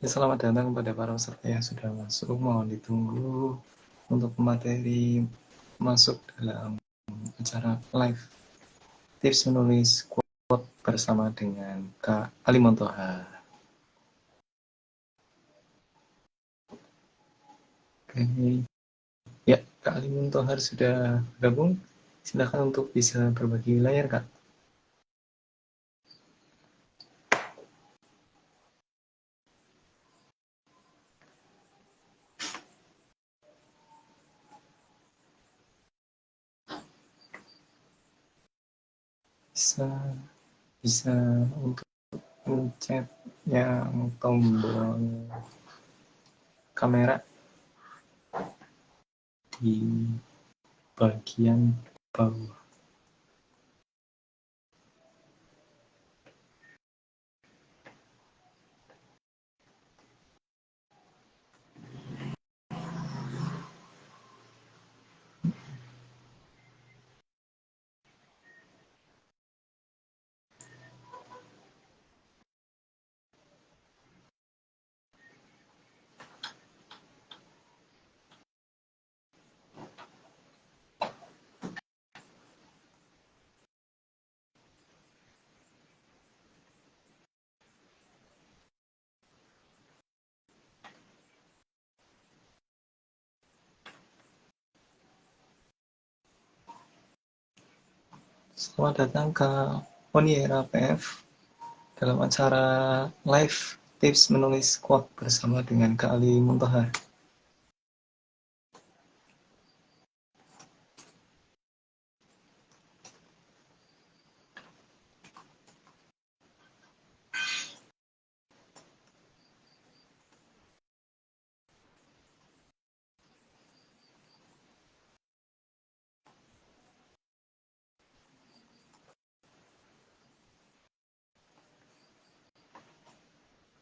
Selamat datang kepada para peserta yang sudah masuk. Mohon ditunggu untuk materi masuk dalam acara live tips menulis quote bersama dengan Kak Alimontoha. Oke. Ya, Kak Alimontoha sudah bergabung. Silakan untuk bisa berbagi layar, Kak. Bisa untuk mencet yang tombol kamera di bagian bawah. Selamat datang ke Oniera PF dalam acara live tips menulis quote bersama dengan Kak Ali Muntoha.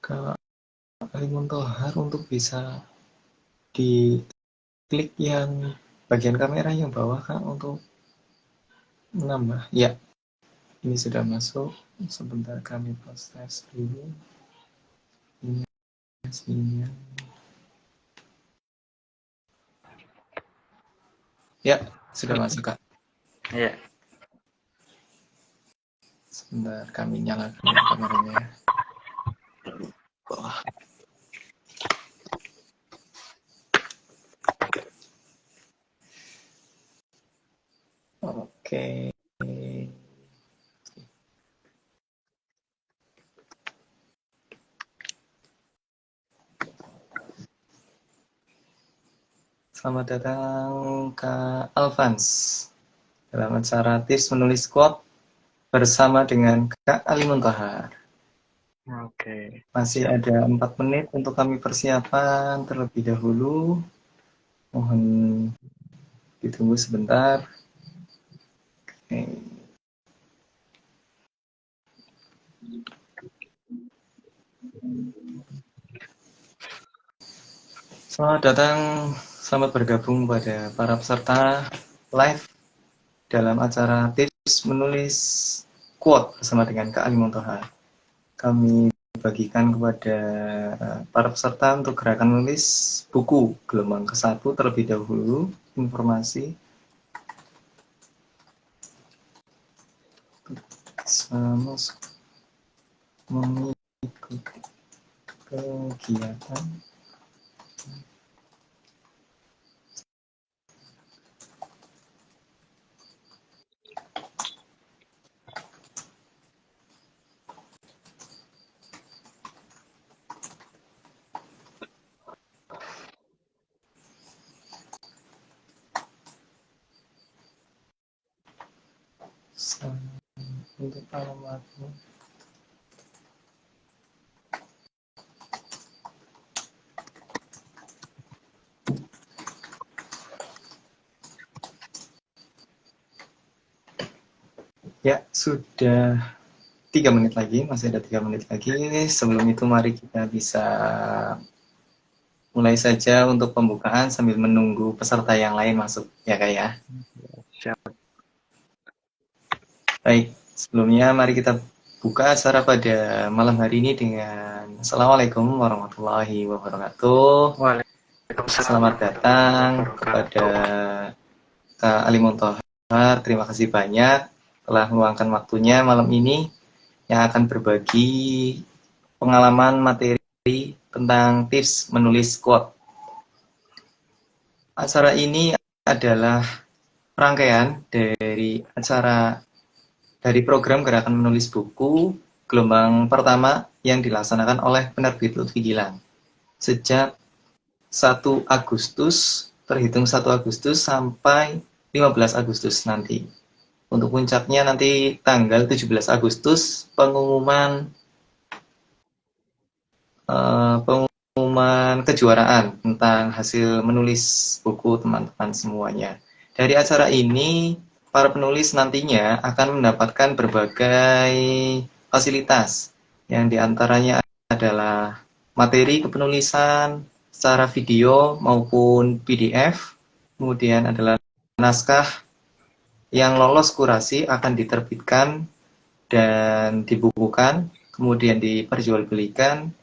Kak Ali Muntoha untuk bisa diklik yang bagian kamera yang bawah, Kak, untuk menambah. Ya, ini sudah masuk. Sebentar kami proses dulu. Ini aslinya. Ya, sudah masuk, Kak. Iya. Sebentar kami nyalakan kameranya. Wah. Oke. Selamat datang Kak Alfans dalam acara tips menulis quote bersama dengan Kak Ali Muntoha. Oke. Masih ada 4 menit untuk kami persiapan terlebih dahulu. Mohon ditunggu sebentar. Oke. Selamat datang, selamat bergabung pada para peserta live dalam acara tips menulis quote bersama dengan Kak Ali Muntoha. Kami bagikan kepada para peserta untuk gerakan menulis buku gelombang ke-1 terlebih dahulu informasi mengikuti kegiatan untuk alamatnya. Ya, sudah 3 menit lagi, masih ada 3 menit lagi. Sebelum itu mari kita bisa mulai saja untuk pembukaan sambil menunggu peserta yang lain masuk, ya Kak ya. Siap. Baik, sebelumnya mari kita buka acara pada malam hari ini dengan Assalamualaikum warahmatullahi wabarakatuh. Waalaikumsalam Selamat warahmatullahi datang kepada wabarakatuh. Kak Ali Montohar. Terima kasih banyak telah meluangkan waktunya malam ini yang akan berbagi pengalaman materi tentang tips menulis quote. Acara ini adalah rangkaian dari program Gerakan Menulis Buku gelombang pertama yang dilaksanakan oleh penerbit Lutfi Gilang sejak 1 Agustus, terhitung 1 Agustus sampai 15 Agustus nanti. Untuk puncaknya nanti tanggal 17 Agustus pengumuman kejuaraan tentang hasil menulis buku teman-teman semuanya. Dari acara ini, para penulis nantinya akan mendapatkan berbagai fasilitas, yang diantaranya adalah materi kepenulisan secara video maupun PDF, kemudian adalah naskah yang lolos kurasi akan diterbitkan dan dibukukan, kemudian diperjualbelikan,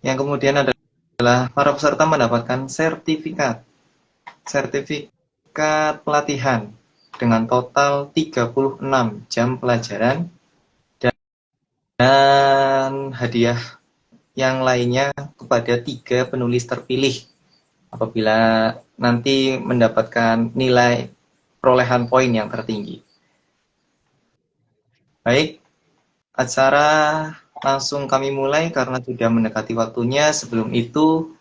yang kemudian adalah para peserta mendapatkan sertifikat pelatihan dengan total 36 jam pelajaran dan hadiah yang lainnya kepada 3 penulis terpilih apabila nanti mendapatkan nilai perolehan poin yang tertinggi. Baik, acara langsung kami mulai karena sudah mendekati waktunya. Sebelum itu,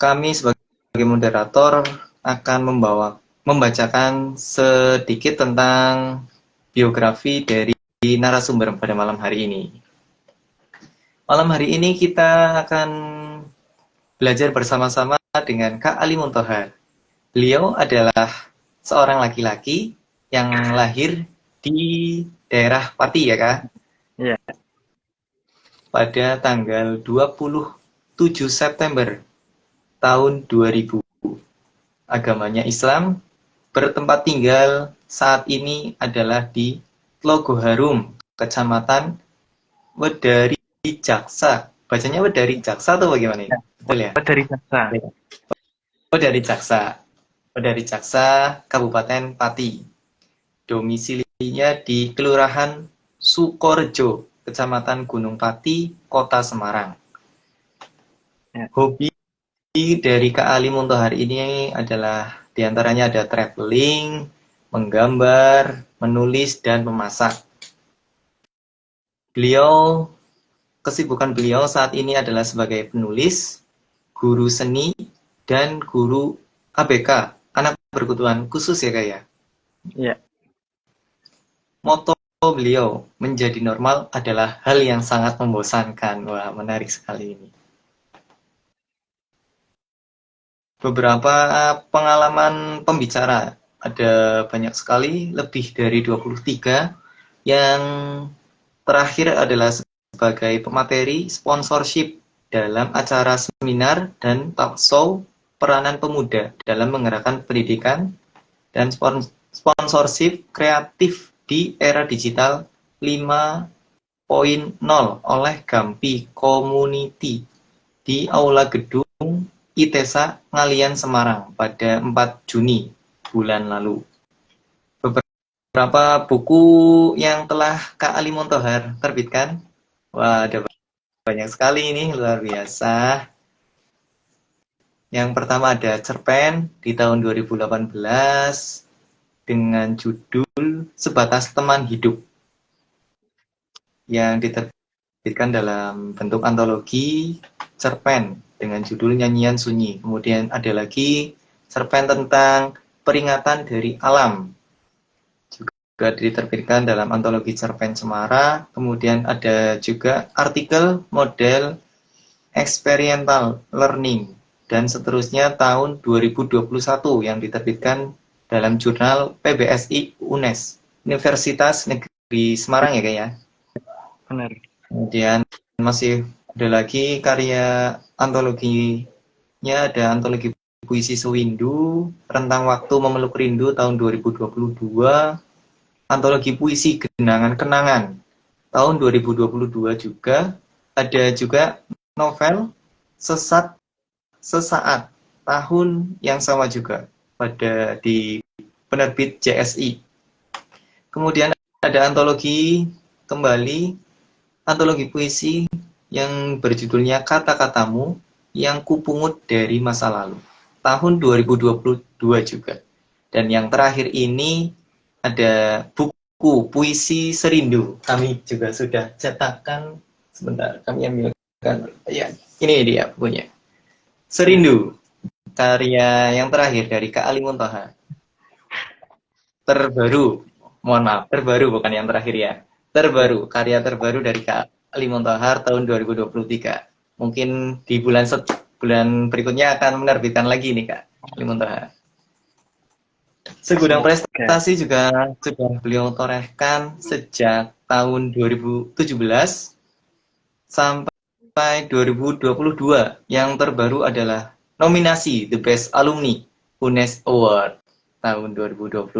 kami sebagai moderator akan membacakan sedikit tentang biografi dari narasumber pada malam hari ini. Malam hari ini kita akan belajar bersama-sama dengan Kak Ali Montohar. Beliau adalah seorang laki-laki yang lahir di daerah Pati ya Kak? Iya. Pada tanggal 27 September tahun 2000. Agamanya Islam, bertempat tinggal saat ini adalah di Tlogoharum, Kecamatan Wedari Jaksa. Bacanya Wedari Jaksa atau bagaimana ini? Betul ya? Dari Jaksa. Wedari Jaksa, Kabupaten Pati. Domisilinya di Kelurahan Sukorejo, Kecamatan Gunung Pati, Kota Semarang. Ya. Hobi dari Kak Ali Montohar ini adalah diantaranya ada traveling, menggambar, menulis, dan memasak. Kesibukan beliau saat ini adalah sebagai penulis, guru seni, dan guru ABK, anak berkebutuhan khusus ya Kak ya? Iya. Moto beliau, menjadi normal adalah hal yang sangat membosankan. Wah, menarik sekali ini. Beberapa pengalaman pembicara, ada banyak sekali, lebih dari 23, yang terakhir adalah sebagai pemateri sponsorship dalam acara seminar dan talk show peranan pemuda dalam menggerakkan pendidikan dan sponsorship kreatif di era digital 5.0 oleh Gampi Community di Aula Gedung ITESA Ngalian Semarang pada 4 Juni bulan lalu. Beberapa buku yang telah Kak Ali Montohar terbitkan, wah ada banyak sekali ini, luar biasa. Yang pertama ada Cerpen di tahun 2018 dengan judul Sebatas Teman Hidup, yang diterbitkan dalam bentuk antologi cerpen dengan judul Nyanyian Sunyi. Kemudian ada lagi cerpen tentang peringatan dari alam, juga diterbitkan dalam antologi cerpen Cemara. Kemudian ada juga artikel model experiential learning dan seterusnya tahun 2021 yang diterbitkan dalam jurnal PBSI UNES, Universitas Negeri Semarang ya Kak ya? Benar. Kemudian masih ada lagi karya antologinya, ada antologi puisi Sewindu, Rentang Waktu Memeluk Rindu tahun 2022, antologi puisi Genangan Kenangan tahun 2022 juga ada juga novel Sesat Sesaat tahun yang sama juga pada di penerbit JSI. Kemudian ada antologi kembali, antologi puisi yang berjudulnya Kata-katamu yang kupungut dari masa lalu, tahun 2022 juga. Dan yang terakhir ini ada buku puisi Serindu. Kami juga sudah cetakkan, sebentar kami ambilkan, ya ini dia bukunya. Serindu, karya yang terakhir dari Kak Ali Muntoha. Terbaru, mohon maaf, terbaru bukan yang terakhir ya. Terbaru, karya terbaru dari Kak Ali Muntoha tahun 2023. Mungkin di bulan berikutnya akan menerbitkan lagi nih Kak Ali Muntoha. Segudang prestasi juga sudah beliau torehkan sejak tahun 2017 sampai 2022. Yang terbaru adalah nominasi The Best Alumni UNES Award tahun 2022.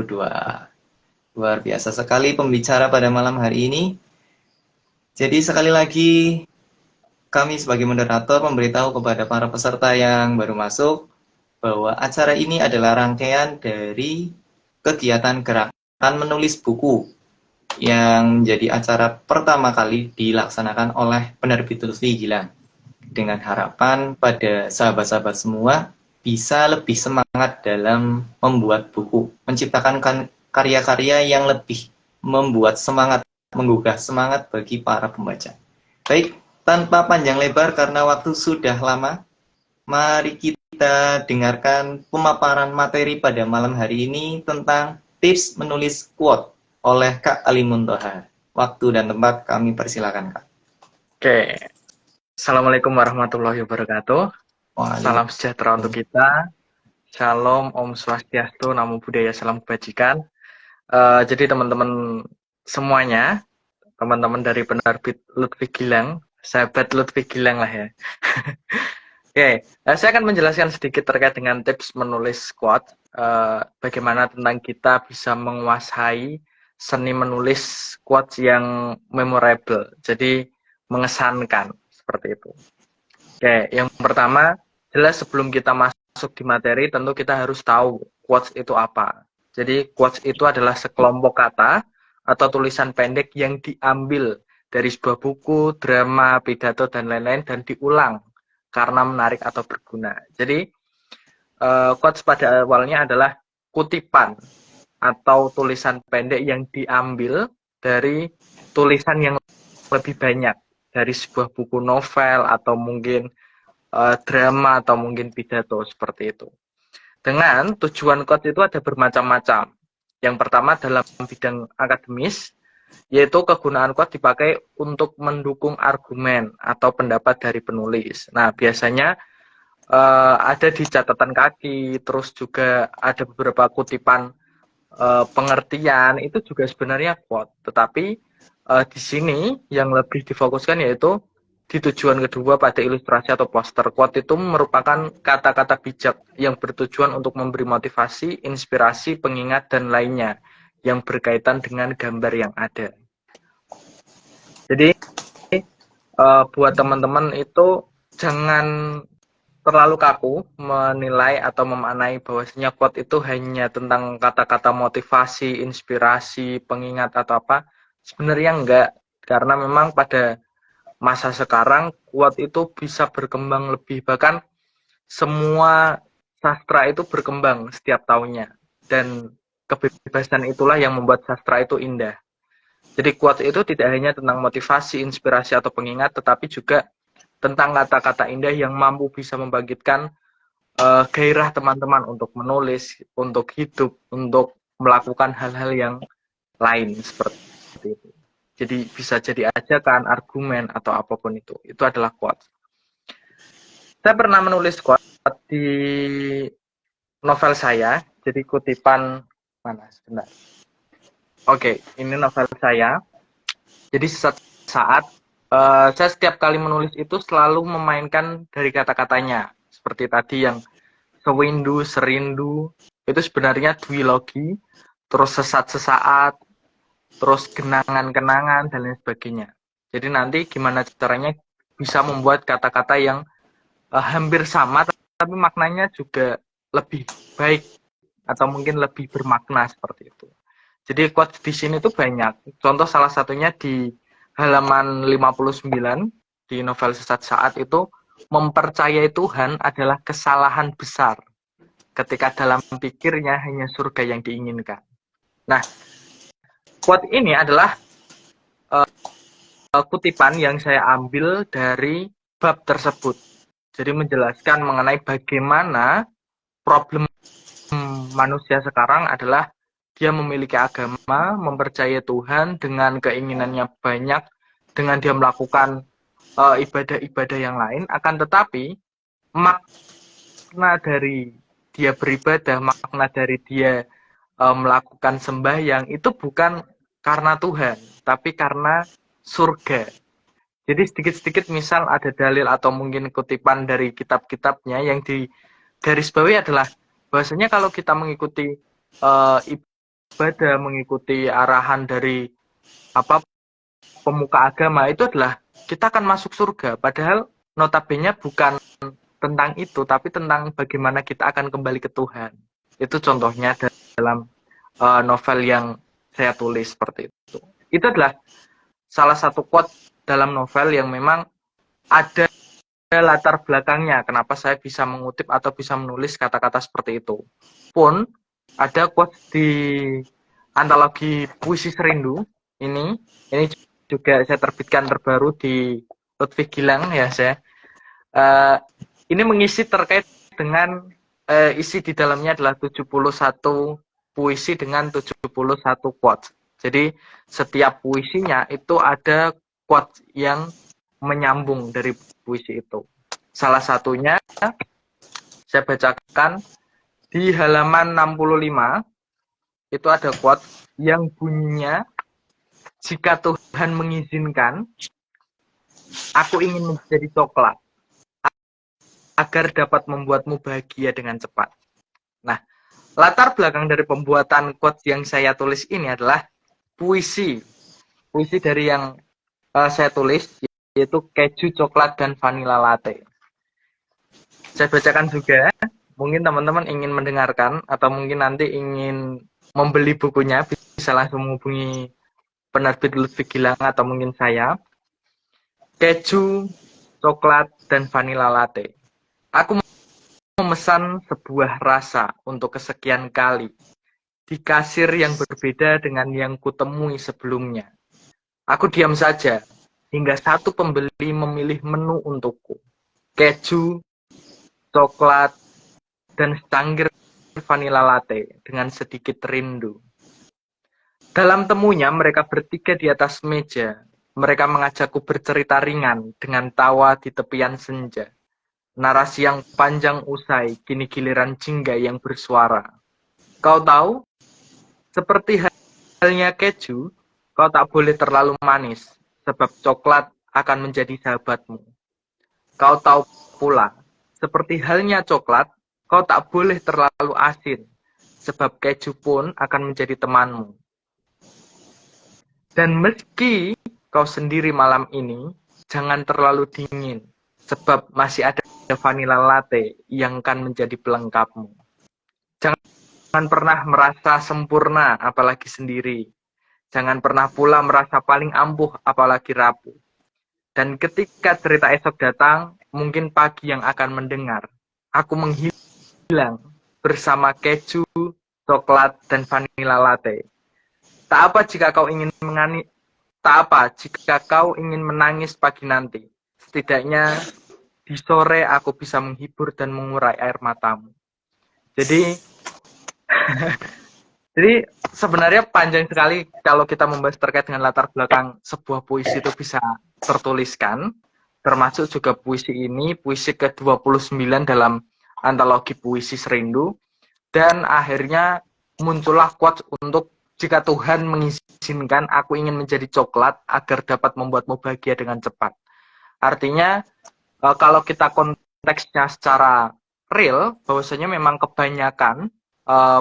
Luar biasa sekali pembicara pada malam hari ini. Jadi sekali lagi kami sebagai moderator memberitahu kepada para peserta yang baru masuk bahwa acara ini adalah rangkaian dari kegiatan gerakan menulis buku yang menjadi acara pertama kali dilaksanakan oleh penerbit Lutfi Gilang. Dengan harapan pada sahabat-sahabat semua bisa lebih semangat dalam membuat buku, menciptakan karya-karya yang lebih membuat semangat, menggugah semangat bagi para pembaca. Baik, tanpa panjang lebar karena waktu sudah lama, mari kita dengarkan pemaparan materi pada malam hari ini tentang tips menulis quote oleh Kak Ali Muntoha. Waktu dan tempat kami persilakan, Kak. Oke. Assalamualaikum warahmatullahi wabarakatuh. Salam sejahtera untuk kita. Shalom, Om Swastiastu, Namo Buddhaya, Salam Kebajikan. Jadi teman-teman semuanya, teman-teman dari penerbit Lutfi Gilang, sahabat Lutfi Gilang lah ya. Oke, saya akan menjelaskan sedikit terkait dengan tips menulis quote, bagaimana tentang kita bisa menguasai seni menulis quotes yang memorable, jadi mengesankan, seperti itu. Oke, yang pertama, jelas sebelum kita masuk di materi, tentu kita harus tahu quotes itu apa. Jadi quotes itu adalah sekelompok kata atau tulisan pendek yang diambil dari sebuah buku, drama, pidato, dan lain-lain, dan diulang karena menarik atau berguna. Jadi quotes pada awalnya adalah kutipan atau tulisan pendek yang diambil dari tulisan yang lebih banyak dari sebuah buku novel atau mungkin drama atau mungkin pidato seperti itu. Dengan tujuan quotes itu ada bermacam-macam. Yang pertama dalam bidang akademis, yaitu kegunaan quote dipakai untuk mendukung argumen atau pendapat dari penulis. Nah, biasanya ada di catatan kaki, terus juga ada beberapa kutipan pengertian, itu juga sebenarnya quote. Tetapi di sini yang lebih difokuskan yaitu di tujuan kedua pada ilustrasi atau poster. Quote itu merupakan kata-kata bijak yang bertujuan untuk memberi motivasi, inspirasi, pengingat, dan lainnya yang berkaitan dengan gambar yang ada. Jadi buat teman-teman itu jangan terlalu kaku menilai atau memaknai bahwasanya quote itu hanya tentang kata-kata motivasi, inspirasi, pengingat atau apa. Sebenarnya enggak, karena memang pada masa sekarang quote itu bisa berkembang lebih, bahkan semua sastra itu berkembang setiap tahunnya, dan kebebasan itulah yang membuat sastra itu indah. Jadi quotes itu tidak hanya tentang motivasi, inspirasi atau pengingat, tetapi juga tentang kata-kata indah yang mampu bisa membangkitkan gairah teman-teman untuk menulis, untuk hidup, untuk melakukan hal-hal yang lain seperti itu. Jadi bisa jadi ajakan, argumen atau apapun itu. Itu adalah quotes. Saya pernah menulis quote di novel saya, jadi kutipan mana sebentar. Oke, ini novel saya. Jadi saat saya setiap kali menulis itu selalu memainkan dari kata-katanya. Seperti tadi yang sewindu, serindu, itu sebenarnya duilogi, terus sesat sesaat, terus kenangan-kenangan, dan lain sebagainya. Jadi nanti gimana caranya bisa membuat kata-kata yang hampir sama, tapi maknanya juga lebih baik, atau mungkin lebih bermakna seperti itu. Jadi quotes di sini tuh banyak. Contoh salah satunya di halaman 59 di novel Sesat Saat itu, mempercayai Tuhan adalah kesalahan besar ketika dalam pikirnya hanya surga yang diinginkan. Nah, quote ini adalah kutipan yang saya ambil dari bab tersebut. Jadi menjelaskan mengenai bagaimana problem manusia sekarang adalah dia memiliki agama, mempercayai Tuhan dengan keinginannya banyak, dengan dia melakukan ibadah-ibadah yang lain, akan tetapi makna dari dia beribadah, makna dari dia melakukan sembahyang itu bukan karena Tuhan, tapi karena surga. Jadi sedikit-sedikit misal ada dalil atau mungkin kutipan dari kitab-kitabnya yang di garis bawahi adalah bahwasanya kalau kita mengikuti ibadah, mengikuti arahan dari pemuka agama, itu adalah kita akan masuk surga. Padahal notabene bukan tentang itu, tapi tentang bagaimana kita akan kembali ke Tuhan. Itu contohnya dalam novel yang saya tulis seperti itu. Itu adalah salah satu quote dalam novel yang memang ada latar belakangnya kenapa saya bisa mengutip atau bisa menulis kata-kata seperti itu. Pun ada quote di antologi Puisi Serindu ini juga saya terbitkan terbaru di Lutfi Gilang ya saya. Ini mengisi terkait dengan isi di dalamnya adalah 71 puisi dengan 71 quote. Jadi setiap puisinya itu ada quote yang menyambung dari puisi itu. Salah satunya saya bacakan di halaman 65, itu ada quote yang bunyinya, jika Tuhan mengizinkan, aku ingin menjadi coklat agar dapat membuatmu bahagia dengan cepat. Nah, latar belakang dari pembuatan quote yang saya tulis ini adalah puisi dari yang saya tulis, yaitu keju, coklat, dan vanilla latte. Saya bacakan juga, mungkin teman-teman ingin mendengarkan atau mungkin nanti ingin membeli bukunya, bisa langsung menghubungi penerbit Lutfi Gilang atau mungkin saya. Keju, coklat, dan vanilla latte. Aku memesan sebuah rasa untuk kesekian kali di kasir yang berbeda dengan yang kutemui sebelumnya. Aku diam saja hingga satu pembeli memilih menu untukku. Keju, coklat, dan secangkir vanilla latte dengan sedikit rindu. Dalam temunya mereka bertiga di atas meja. Mereka mengajakku bercerita ringan dengan tawa di tepian senja. Narasi yang panjang usai, kini giliran jingga yang bersuara. Kau tahu, seperti halnya keju, kau tak boleh terlalu manis, sebab coklat akan menjadi sahabatmu. Kau tahu pula, seperti halnya coklat, kau tak boleh terlalu asin, sebab keju pun akan menjadi temanmu. Dan meski kau sendiri malam ini, jangan terlalu dingin, sebab masih ada vanilla latte yang akan menjadi pelengkapmu. Jangan pernah merasa sempurna, apalagi sendiri. Jangan pernah pula merasa paling ampuh, apalagi rapuh. Dan ketika cerita esok datang, mungkin pagi yang akan mendengar. Aku menghilang bersama keju, coklat, dan vanilla latte. Tak apa jika kau ingin menangis pagi nanti. Setidaknya di sore aku bisa menghibur dan mengurai air matamu. Jadi sebenarnya panjang sekali kalau kita membahas terkait dengan latar belakang sebuah puisi itu bisa tertuliskan, termasuk juga puisi ini, puisi ke-29 dalam antologi Puisi Serindu, dan akhirnya muncullah quotes untuk jika Tuhan mengizinkan aku ingin menjadi coklat agar dapat membuatmu bahagia dengan cepat. Artinya kalau kita konteksnya secara real, bahwasanya memang kebanyakan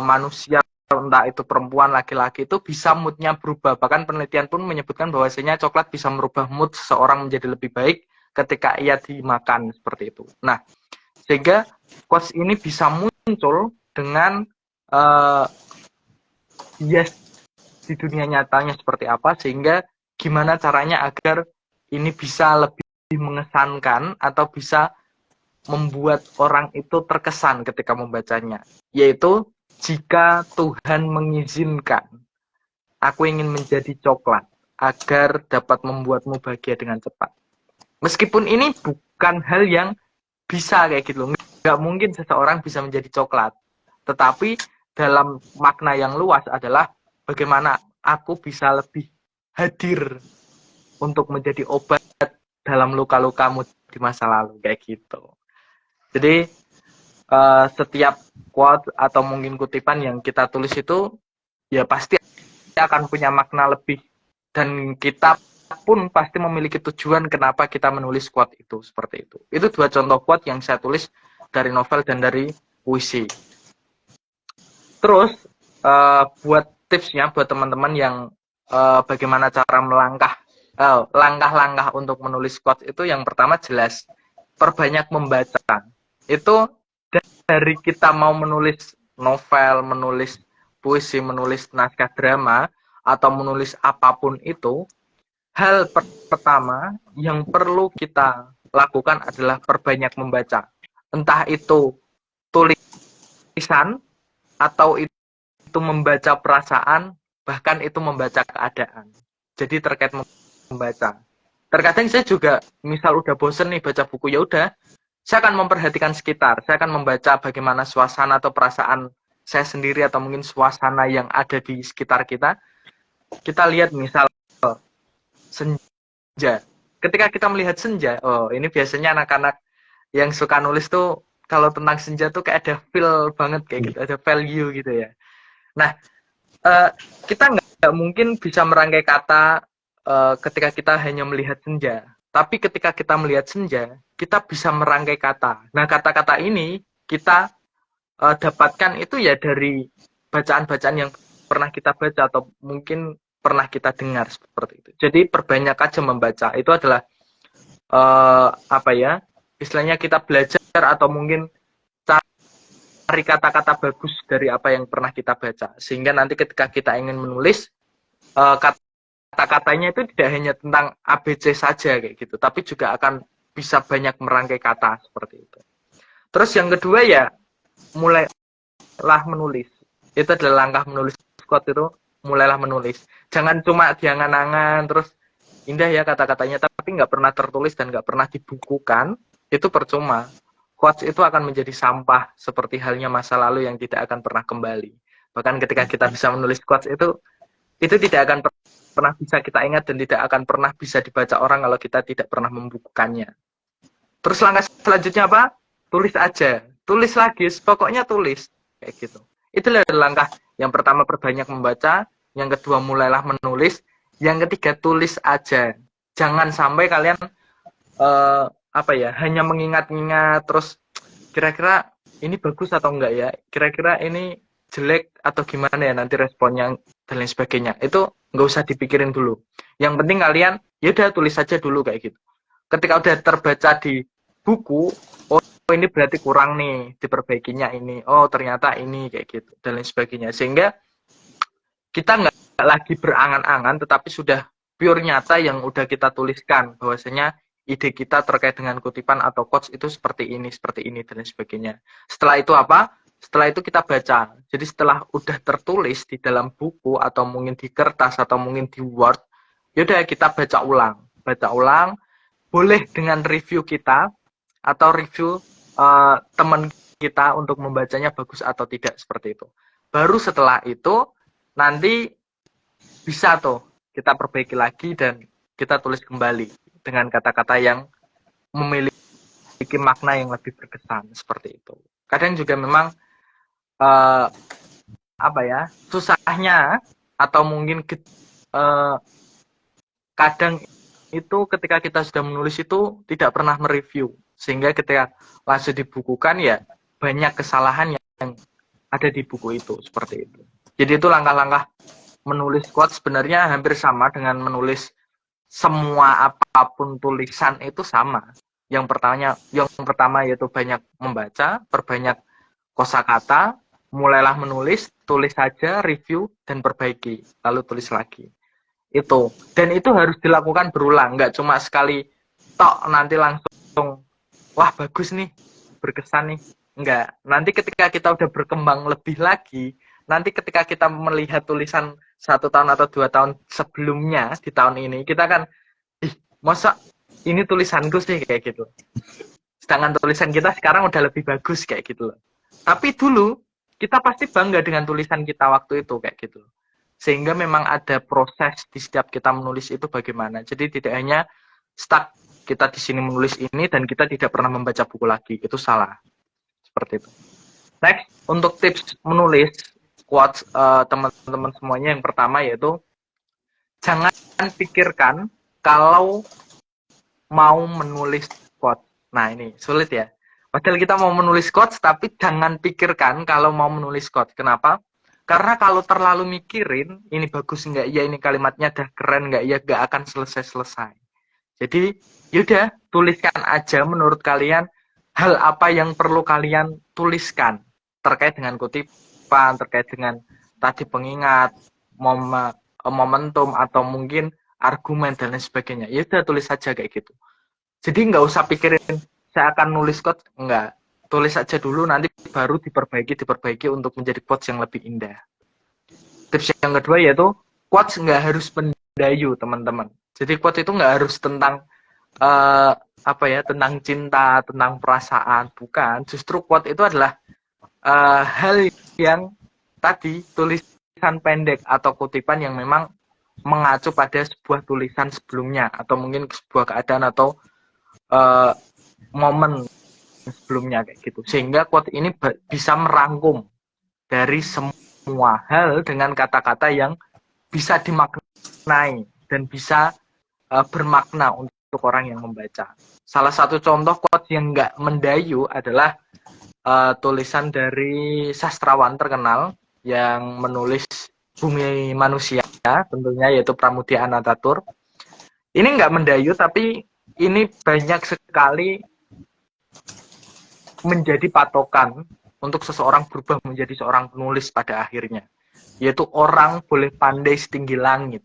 manusia entah itu perempuan, laki-laki, itu bisa moodnya berubah. Bahkan penelitian pun menyebutkan bahwasanya coklat bisa merubah mood seseorang menjadi lebih baik ketika ia dimakan, seperti itu. Nah, sehingga quotes ini bisa muncul dengan bias di dunia nyatanya seperti apa, sehingga gimana caranya agar ini bisa lebih mengesankan atau bisa membuat orang itu terkesan ketika membacanya. Yaitu, jika Tuhan mengizinkan, aku ingin menjadi coklat agar dapat membuatmu bahagia dengan cepat. Meskipun ini bukan hal yang bisa kayak gitu loh. Nggak mungkin seseorang bisa menjadi coklat. Tetapi dalam makna yang luas adalah bagaimana aku bisa lebih hadir untuk menjadi obat dalam luka-lukamu di masa lalu, kayak gitu. Jadi setiap quote atau mungkin kutipan yang kita tulis itu ya pasti akan punya makna lebih, dan kita pun pasti memiliki tujuan kenapa kita menulis quote itu, seperti itu. Itu 2 contoh quote yang saya tulis dari novel dan dari puisi. Terus buat tipsnya buat teman-teman yang bagaimana cara langkah-langkah untuk menulis quote itu, yang pertama jelas perbanyak membaca. Itu dari kita mau menulis novel, menulis puisi, menulis naskah drama, atau menulis apapun itu, hal pertama yang perlu kita lakukan adalah perbanyak membaca. Entah itu tulisan, atau itu membaca perasaan, bahkan itu membaca keadaan. Jadi terkait membaca. Terkadang saya juga, misal udah bosen nih baca buku, ya udah, saya akan memperhatikan sekitar, saya akan membaca bagaimana suasana atau perasaan saya sendiri, atau mungkin suasana yang ada di sekitar kita. Kita lihat misal senja. Ketika kita melihat senja, oh ini biasanya anak-anak yang suka nulis tuh, kalau tentang senja tuh kayak ada feel banget, kayak gitu, ada value gitu ya. Nah, kita nggak mungkin bisa merangkai kata ketika kita hanya melihat senja. Tapi ketika kita melihat senja, kita bisa merangkai kata. Nah, kata-kata ini kita dapatkan itu ya dari bacaan-bacaan yang pernah kita baca atau mungkin pernah kita dengar, seperti itu. Jadi perbanyak aja membaca. Itu adalah istilahnya kita belajar atau mungkin cari kata-kata bagus dari apa yang pernah kita baca. Sehingga nanti ketika kita ingin menulis, kata-katanya itu tidak hanya tentang ABC saja kayak gitu, tapi juga akan bisa banyak merangkai kata, seperti itu. Terus yang kedua ya, mulailah menulis. Itu adalah langkah menulis quote itu, mulailah menulis. Jangan cuma diangan-angan terus indah ya kata-katanya, tapi nggak pernah tertulis dan nggak pernah dibukukan, itu percuma. Quotes itu akan menjadi sampah, seperti halnya masa lalu yang tidak akan pernah kembali. Bahkan ketika kita bisa menulis quotes itu tidak akan pernah bisa kita ingat dan tidak akan pernah bisa dibaca orang kalau kita tidak pernah membukukannya. Terus langkah selanjutnya apa? Tulis aja. Tulis lagi, pokoknya tulis. Kayak gitu. Itulah langkah yang pertama, perbanyak membaca. Yang kedua, mulailah menulis. Yang ketiga, tulis aja. Jangan sampai kalian hanya mengingat-ingat terus kira-kira ini bagus atau enggak ya? Kira-kira ini jelek atau gimana ya nanti responnya dan lain sebagainya. Itu nggak usah dipikirin dulu. Yang penting kalian ya udah tulis saja dulu kayak gitu. Ketika udah terbaca di buku, oh ini berarti kurang nih, diperbaikinya ini. Oh ternyata ini kayak gitu dan lain sebagainya. Sehingga kita nggak lagi berangan-angan, tetapi sudah pure nyata yang udah kita tuliskan bahwasanya ide kita terkait dengan kutipan atau quotes itu seperti ini dan lain sebagainya. Setelah itu apa? Setelah itu kita baca. Jadi setelah udah tertulis di dalam buku atau mungkin di kertas atau mungkin di Word, yaudah kita baca ulang. Baca ulang, boleh dengan review kita atau review teman kita untuk membacanya bagus atau tidak, seperti itu. Baru setelah itu nanti bisa tuh kita perbaiki lagi dan kita tulis kembali dengan kata-kata yang memiliki makna yang lebih berkesan, seperti itu. Kadang juga memang susahnya atau mungkin kadang itu ketika kita sudah menulis itu tidak pernah mereview, sehingga ketika langsung dibukukan ya banyak kesalahan yang ada di buku itu, seperti itu. Jadi itu langkah-langkah menulis quote sebenarnya hampir sama dengan menulis semua apapun tulisan itu sama. Yang pertama yaitu banyak membaca, perbanyak kosakata, mulailah menulis, tulis saja, review dan perbaiki, lalu tulis lagi. Itu. Dan itu harus dilakukan berulang, nggak cuma sekali tok nanti langsung wah bagus nih, berkesan nih. Enggak. Nanti ketika kita udah berkembang lebih lagi, nanti ketika kita melihat tulisan 1 tahun atau 2 tahun sebelumnya di tahun ini, kita kan, ih, masa ini tulisanku sih kayak gitu. Sedangkan tulisan kita sekarang udah lebih bagus kayak gitu loh. Tapi dulu kita pasti bangga dengan tulisan kita waktu itu kayak gitu. Sehingga memang ada proses di setiap kita menulis itu bagaimana. Jadi tidak hanya stuck kita di sini menulis ini dan kita tidak pernah membaca buku lagi. Itu salah. Seperti itu. Next, untuk tips menulis quotes teman-teman semuanya, yang pertama yaitu jangan pikirkan kalau mau menulis quotes. Nah, ini sulit ya. Padahal kita mau menulis quotes, tapi jangan pikirkan kalau mau menulis quotes. Kenapa? Karena kalau terlalu mikirin, ini bagus nggak ya, ini kalimatnya udah keren nggak ya, nggak akan selesai-selesai. Jadi, yaudah, tuliskan aja menurut kalian hal apa yang perlu kalian tuliskan terkait dengan kutipan, terkait dengan tadi pengingat, momentum, atau mungkin argumen dan lain sebagainya. Yaudah, tulis saja kayak gitu. Jadi nggak usah pikirin saya akan nulis quotes, enggak. Tulis aja dulu, nanti baru diperbaiki untuk menjadi quotes yang lebih indah. Tips yang kedua yaitu quotes nggak harus mendayu, teman-teman. Jadi quotes itu nggak harus tentang tentang cinta, tentang perasaan, bukan. Justru quotes itu adalah hal yang tadi tulisan pendek atau kutipan yang memang mengacu pada sebuah tulisan sebelumnya atau mungkin sebuah keadaan atau momen sebelumnya kayak gitu. Sehingga quote ini bisa merangkum dari semua hal dengan kata-kata yang bisa dimaknai dan bisa bermakna untuk orang yang membaca. Salah satu contoh quote yang nggak mendayu adalah tulisan dari sastrawan terkenal yang menulis Bumi Manusia, tentunya yaitu Pramudia Anantatur. Ini nggak mendayu, tapi ini banyak sekali menjadi patokan untuk seseorang berubah menjadi seorang penulis pada akhirnya. Yaitu orang boleh pandai setinggi langit,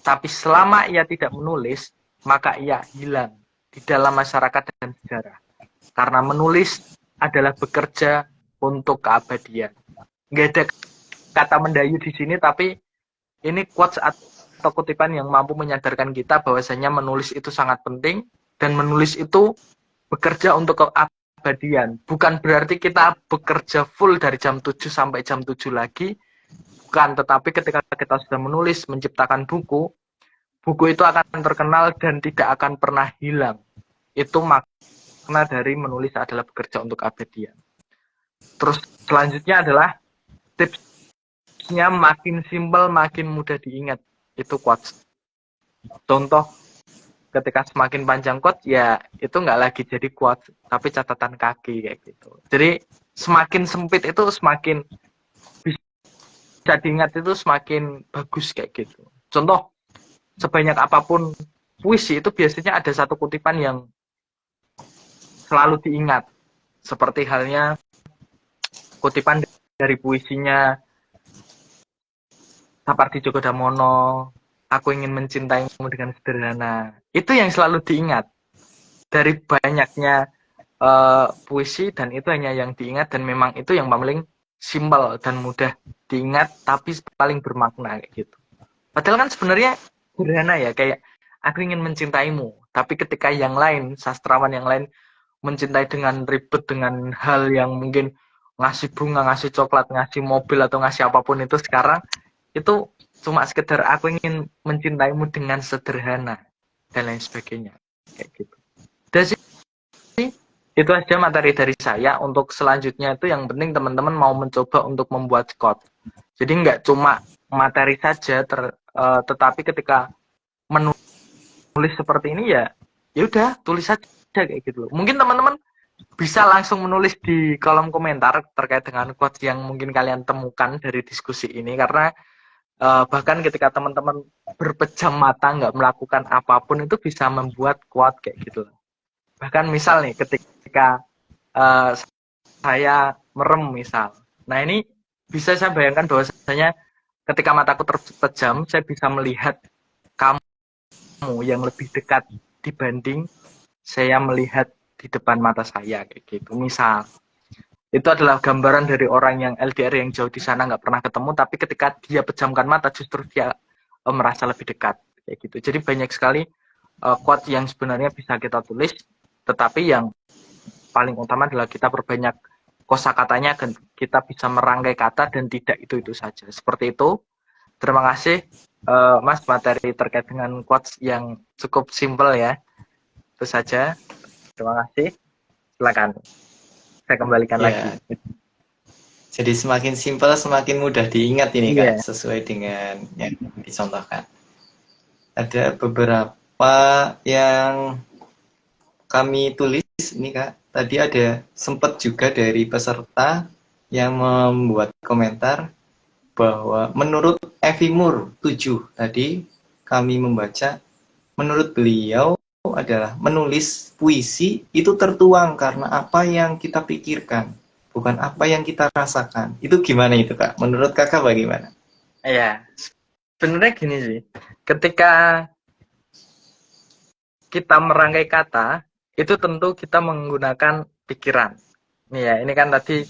tapi selama ia tidak menulis, maka ia hilang di dalam masyarakat dan sejarah. Karena menulis adalah bekerja untuk keabadian. Nggak ada kata mendayu di sini, tapi ini quotes atau kutipan yang mampu menyadarkan kita bahwasanya menulis itu sangat penting, dan menulis itu bekerja untuk keabadian. Bukan berarti kita bekerja full dari jam 7 sampai jam 7 lagi, bukan, tetapi ketika kita sudah menulis, menciptakan buku itu akan terkenal dan tidak akan pernah hilang. Itu makna dari menulis adalah bekerja untuk keabadian. Terus selanjutnya adalah tipsnya makin simpel, makin mudah diingat. Itu quotes. Contoh, ketika semakin panjang quotes, ya itu nggak lagi jadi quotes, tapi catatan kaki kayak gitu. Jadi semakin sempit itu semakin bisa diingat, itu semakin bagus kayak gitu. Contoh, sebanyak apapun puisi itu biasanya ada satu kutipan yang selalu diingat. Seperti halnya kutipan dari puisinya Sapardi Djoko Damono, aku ingin mencintaimu dengan sederhana. Itu yang selalu diingat dari banyaknya puisi, dan itu hanya yang diingat, dan memang itu yang paling simpel dan mudah diingat tapi paling bermakna kayak gitu. Padahal kan sebenarnya sederhana ya, kayak aku ingin mencintaimu, tapi ketika yang lain, sastrawan yang lain mencintai dengan ribet, dengan hal yang mungkin ngasih bunga, ngasih coklat, ngasih mobil atau ngasih apapun, itu sekarang itu cuma sekedar aku ingin mencintaimu dengan sederhana dan lain sebagainya kayak gitu. Dan itu aja materi dari saya. Untuk selanjutnya itu yang penting teman-teman mau mencoba untuk membuat quote. Jadi nggak cuma materi saja, tetapi ketika menulis seperti ini ya udah tulis saja kayak gitu loh. Mungkin teman-teman bisa langsung menulis di kolom komentar terkait dengan quotes yang mungkin kalian temukan dari diskusi ini, karena bahkan ketika teman-teman berpejam mata nggak melakukan apapun itu bisa membuat quote kayak gitu. Bahkan misal nih ketika saya merem misal, nah ini bisa saya bayangkan bahwasanya ketika mataku terpejam saya bisa melihat kamu yang lebih dekat dibanding saya melihat di depan mata saya kayak gitu. Misal itu adalah gambaran dari orang yang LDR yang jauh di sana nggak pernah ketemu, tapi ketika dia pejamkan mata justru dia merasa lebih dekat kayak gitu. Jadi banyak sekali quote yang sebenarnya bisa kita tulis, tetapi yang paling utama adalah kita perbanyak kosakatanya, kita bisa merangkai kata dan tidak itu saja. Seperti itu. Terima kasih Mas, materi terkait dengan quotes yang cukup simpel ya. Itu saja. Terima kasih. Silakan. Saya kembalikan lagi. Jadi semakin simpel semakin mudah diingat ini Kak, sesuai dengan yang dicontohkan. Ada beberapa yang kami tulis nih Kak. Tadi ada sempat juga dari peserta yang membuat komentar bahwa menurut Evi Moore 7 tadi kami membaca, menurut beliau adalah menulis puisi itu tertuang karena apa yang kita pikirkan, bukan apa yang kita rasakan. Itu gimana itu Kak? Menurut Kakak bagaimana? Iya, sebenarnya gini sih, ketika kita merangkai kata, itu tentu kita menggunakan pikiran. Nih ya, ini kan tadi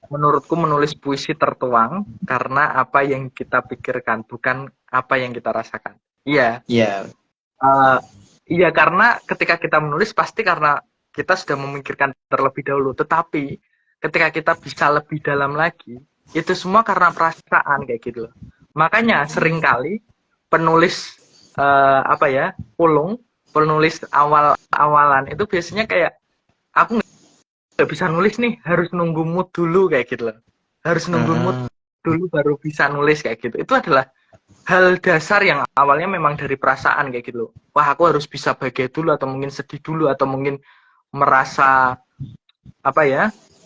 menurutku menulis puisi tertuang karena apa yang kita pikirkan, bukan apa yang kita rasakan. Iya. Iya. Iya, karena ketika kita menulis pasti karena kita sudah memikirkan terlebih dahulu. Tetapi ketika kita bisa lebih dalam lagi, itu semua karena perasaan kayak gitu loh. Makanya seringkali penulis penulis awal-awalan itu biasanya kayak aku nggak bisa nulis nih, harus nunggu mood dulu kayak gitu loh. Harus nunggu mood dulu baru bisa nulis kayak gitu. Itu adalah hal dasar yang awalnya memang dari perasaan kayak gitu loh. Wah, aku harus bisa bahagia dulu atau mungkin sedih dulu atau mungkin merasa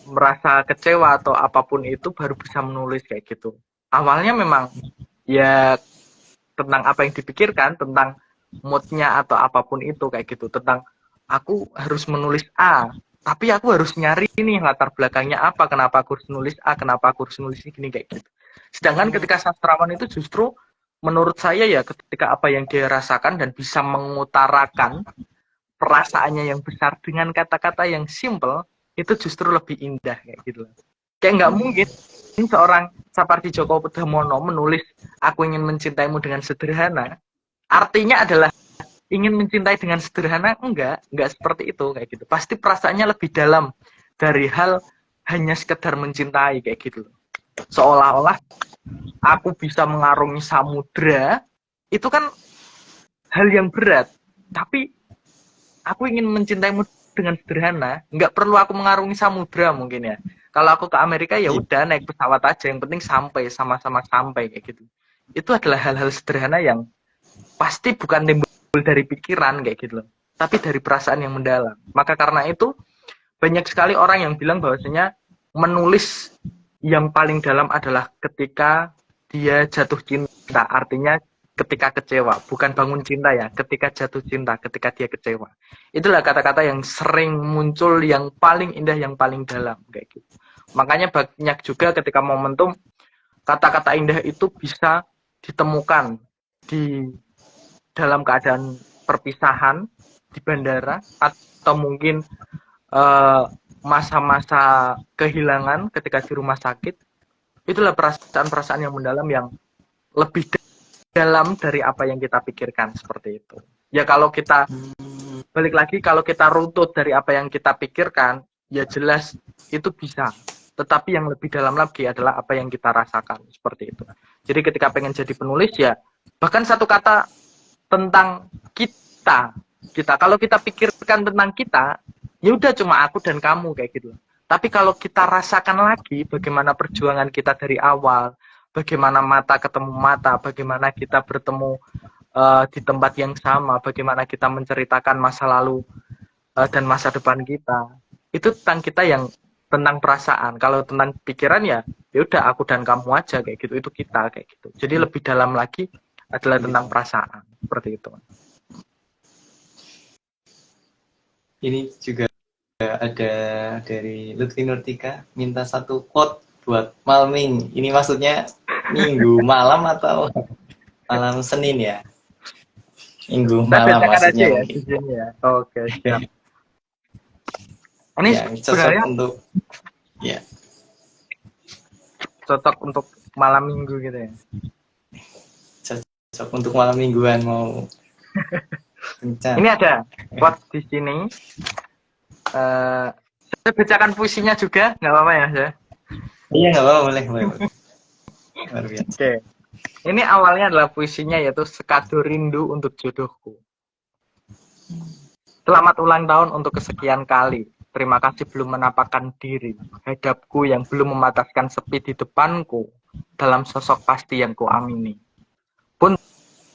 merasa kecewa atau apapun itu baru bisa menulis kayak gitu. Awalnya memang ya tentang apa yang dipikirkan, tentang moodnya atau apapun itu kayak gitu, tentang aku harus menulis A, tapi aku harus nyari nih latar belakangnya apa, kenapa aku harus nulis A, kenapa aku harus nulis ini kayak gitu. Sedangkan ketika sastrawan itu justru menurut saya ya ketika apa yang dia rasakan dan bisa mengutarakan perasaannya yang besar dengan kata-kata yang simple, itu justru lebih indah kayak gitu. Kayak nggak mungkin seorang Sapardi Djoko Damono menulis aku ingin mencintaimu dengan sederhana, artinya adalah ingin mencintai dengan sederhana, enggak seperti itu kayak gitu. Pasti perasaannya lebih dalam dari hal hanya sekedar mencintai kayak gitu. Seolah-olah aku bisa mengarungi samudra, itu kan hal yang berat. Tapi aku ingin mencintaimu dengan sederhana, nggak perlu aku mengarungi samudra mungkin ya. Kalau aku ke Amerika ya udah naik pesawat aja, yang penting sampai, sama-sama sampai kayak gitu. Itu adalah hal-hal sederhana yang pasti bukan timbul dari pikiran kayak gitu loh, tapi dari perasaan yang mendalam. Maka karena itu banyak sekali orang yang bilang bahwasanya menulis yang paling dalam adalah ketika dia jatuh cinta, artinya ketika kecewa, bukan bangun cinta ya, ketika jatuh cinta, ketika dia kecewa. Itulah kata-kata yang sering muncul, yang paling indah, yang paling dalam kayak gitu. Makanya banyak juga ketika momentum kata-kata indah itu bisa ditemukan di dalam keadaan perpisahan di bandara, atau mungkin masa-masa kehilangan ketika di rumah sakit. Itulah perasaan-perasaan yang mendalam, yang lebih dalam dari apa yang kita pikirkan, seperti itu. Ya kalau kita balik lagi, kalau kita runtut dari apa yang kita pikirkan, ya jelas itu bisa. Tetapi yang lebih dalam lagi adalah apa yang kita rasakan, seperti itu. Jadi ketika pengen jadi penulis ya, bahkan satu kata tentang kita. Kalau kita pikirkan tentang kita, ya udah cuma aku dan kamu kayak gitu. Tapi kalau kita rasakan lagi bagaimana perjuangan kita dari awal, bagaimana mata ketemu mata, bagaimana kita bertemu di tempat yang sama, bagaimana kita menceritakan masa lalu dan masa depan kita, itu tentang kita yang tentang perasaan. Kalau tentang pikiran ya udah aku dan kamu aja kayak gitu, itu kita kayak gitu. Jadi lebih dalam lagi adalah tentang perasaan, seperti itu. Ini juga ada dari Lutfi Nurtika minta satu quote buat Malming. Ini maksudnya minggu malam atau malam Senin ya? Minggu malam maksudnya ya, mungkin. di sini ya. Oke, siap. Ini yang cocok untuk ya. Cocok untuk malam minggu gitu ya. Cocok untuk malam mingguan mau. Ini ada quote di sini. Saya bacakan puisinya juga, nggak apa-apa ya, saya? Iya, nggak apa-apa, boleh. Oke. Ini awalnya adalah puisinya yaitu Sekado Rindu untuk Jodohku. Selamat ulang tahun untuk kesekian kali. Terima kasih belum menampakkan diri. Hadapku yang belum memataskan sepi di depanku. Dalam sosok pasti yang kuamini. Pun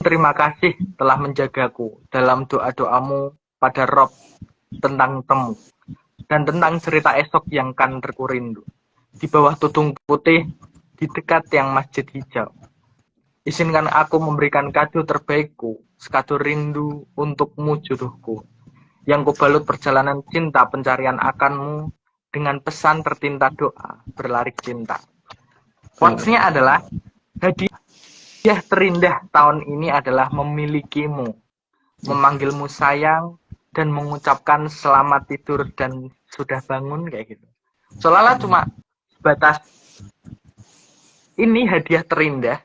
terima kasih telah menjagaku. Dalam doa-doamu pada Rob tentang temu. Dan tentang cerita esok yang kan terkurindu. Di bawah tudung putih, di dekat yang masjid hijau. Izinkan aku memberikan kado terbaikku, sekado rindu untukmu jodohku. Yang kubalut perjalanan cinta pencarian akanmu dengan pesan tertinta doa berlari cinta. Quotes-nya adalah hadiah terindah tahun ini adalah memilikimu, memanggilmu sayang dan mengucapkan selamat tidur dan sudah bangun kayak gitu. Seolah-olah cuma batas ini hadiah terindah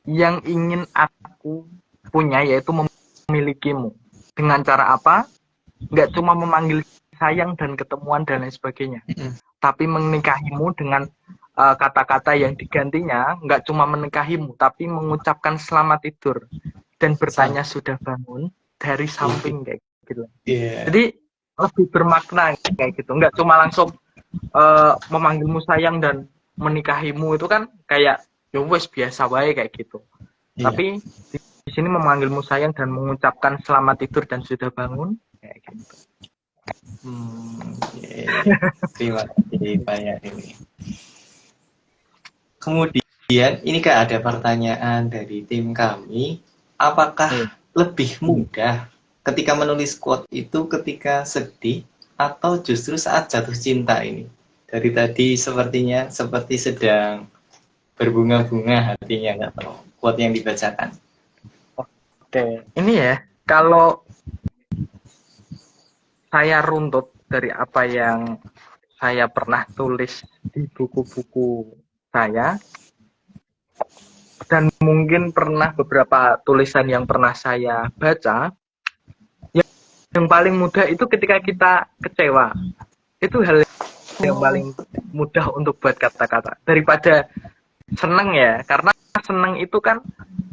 yang ingin aku punya yaitu memilikimu. Dengan cara apa? Nggak cuma memanggil sayang dan ketemuan dan lain sebagainya. Tapi menikahimu dengan kata-kata yang digantinya, nggak cuma menikahimu, tapi mengucapkan selamat tidur. Dan bertanya sudah bangun dari samping kayak gitu. Jadi lebih bermakna kayak gitu. Nggak cuma langsung memanggilmu sayang dan menikahimu itu kan kayak ya wes biasa baik kayak gitu. Tapi di sini memanggilmu sayang dan mengucapkan selamat tidur dan sudah bangun kayak gitu. Terima kasih banyak ini. Kemudian ini Kak ada pertanyaan dari tim kami, apakah lebih mudah ketika menulis quote itu ketika sedih atau justru saat jatuh cinta ini? Dari tadi sepertinya seperti sedang berbunga-bunga hatinya, nggak tahu quote yang dibacakan. Oke, ini ya kalau saya runtut dari apa yang saya pernah tulis di buku-buku saya dan mungkin pernah beberapa tulisan yang pernah saya baca, yang paling mudah itu ketika kita kecewa, itu hal yang paling mudah untuk buat kata-kata daripada seneng ya, karena seneng itu kan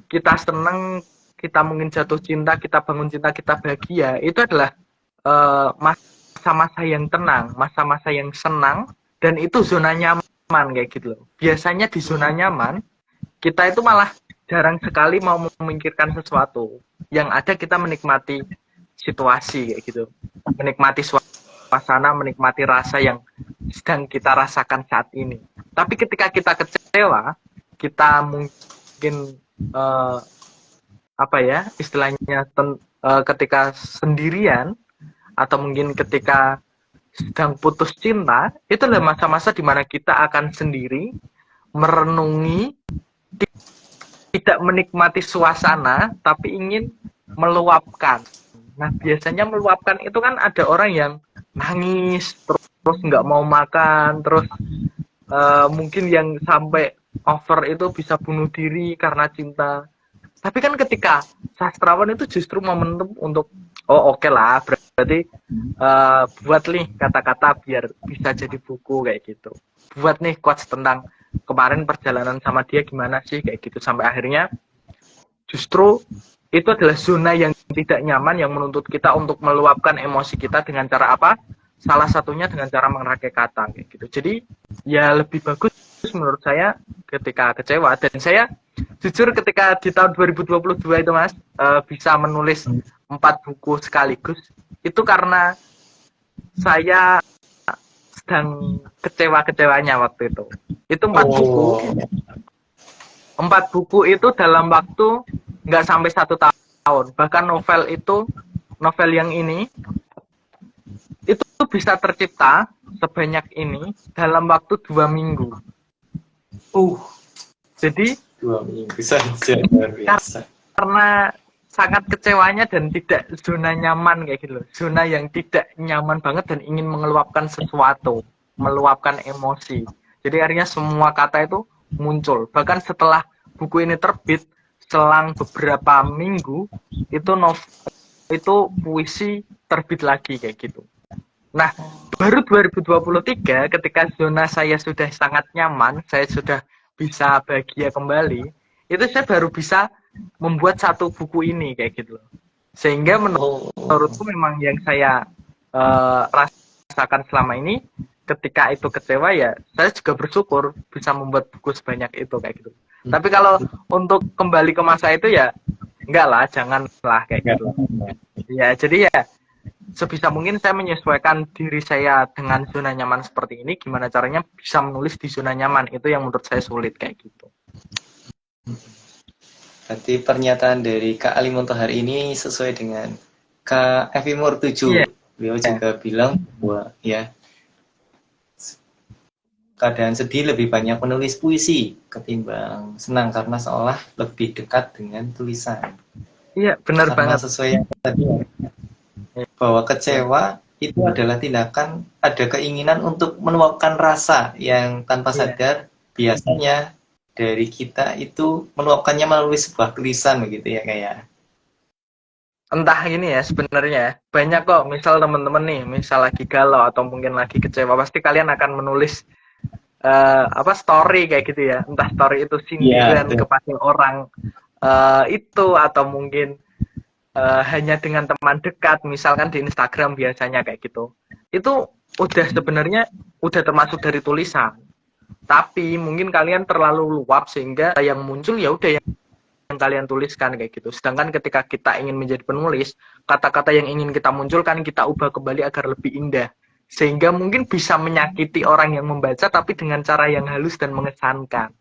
kita seneng, kita mungkin jatuh cinta, kita bangun cinta, kita bahagia, itu adalah masa-masa yang tenang, masa-masa yang senang, dan itu zona nyaman kayak gitu loh. Biasanya di zona nyaman kita itu malah jarang sekali mau memikirkan sesuatu, yang ada kita menikmati situasi kayak gitu, menikmati suasana, menikmati rasa yang sedang kita rasakan saat ini. Tapi ketika kita kecewa, kita mungkin istilahnya ketika sendirian atau mungkin ketika sedang putus cinta, itu adalah masa-masa di mana kita akan sendiri merenungi, tidak menikmati suasana, tapi ingin meluapkan. Nah, biasanya meluapkan itu kan ada orang yang nangis, terus nggak mau makan, terus mungkin yang sampai over itu bisa bunuh diri karena cinta. Tapi kan ketika sastrawan itu justru momentum untuk oke lah, berarti buat nih kata-kata biar bisa jadi buku kayak gitu. Buat nih quotes tentang kemarin perjalanan sama dia gimana sih kayak gitu, sampai akhirnya justru itu adalah zona yang tidak nyaman yang menuntut kita untuk meluapkan emosi kita dengan cara apa? Salah satunya dengan cara merangkai kata kayak gitu. Jadi ya lebih bagus menurut saya ketika kecewa, dan saya jujur ketika di tahun 2022 itu Mas bisa menulis 4 buku sekaligus, itu karena saya sedang kecewa-kecewanya waktu itu. Itu 4 buku. 4 buku itu dalam waktu nggak sampai 1 tahun. Bahkan novel yang ini itu bisa tercipta sebanyak ini dalam waktu 2 minggu. Jadi 2 minggu saja luar biasa. Karena sangat kecewanya dan tidak zona nyaman kayak gitu loh. Zona yang tidak nyaman banget dan ingin mengeluapkan sesuatu, meluapkan emosi. Jadi akhirnya semua kata itu muncul. Bahkan setelah buku ini terbit, selang beberapa minggu, itu puisi terbit lagi kayak gitu. Nah, baru 2023 ketika zona saya sudah sangat nyaman, saya sudah bisa bahagia kembali, itu saya baru bisa membuat 1 buku ini kayak gitu loh. Sehingga menurutku memang yang saya rasakan selama ini ketika itu kecewa ya saya juga bersyukur bisa membuat buku sebanyak itu kayak gitu. Tapi kalau untuk kembali ke masa itu ya enggak lah, janganlah kayak gitu. Ya jadi ya sebisa mungkin saya menyesuaikan diri saya dengan zona nyaman seperti ini. Gimana caranya bisa menulis di zona nyaman, itu yang menurut saya sulit kayak gitu. Berarti pernyataan dari Kak Ali Muntohar ini sesuai dengan Kak Evi Murtuju. Beliau juga bilang bahwa ya keadaan sedih lebih banyak menulis puisi ketimbang senang karena seolah lebih dekat dengan tulisan. Iya, benar banget. Sesuai yang tadi bahwa kecewa itu adalah tindakan, ada keinginan untuk meluapkan rasa yang tanpa sadar biasanya dari kita itu meluapkannya melalui sebuah tulisan begitu ya kayak. Entah ini ya sebenarnya banyak kok, misal teman-teman nih, misal lagi galau atau mungkin lagi kecewa, pasti kalian akan menulis story kayak gitu ya. Entah story itu sindiran kepada orang itu atau mungkin hanya dengan teman dekat, misalkan di Instagram biasanya kayak gitu. Itu udah sebenarnya udah termasuk dari tulisan. Tapi mungkin kalian terlalu luap sehingga yang muncul ya udah yang kalian tuliskan kayak gitu. Sedangkan ketika kita ingin menjadi penulis, kata-kata yang ingin kita munculkan kita ubah kembali agar lebih indah. Sehingga mungkin bisa menyakiti orang yang membaca tapi dengan cara yang halus dan mengesankan.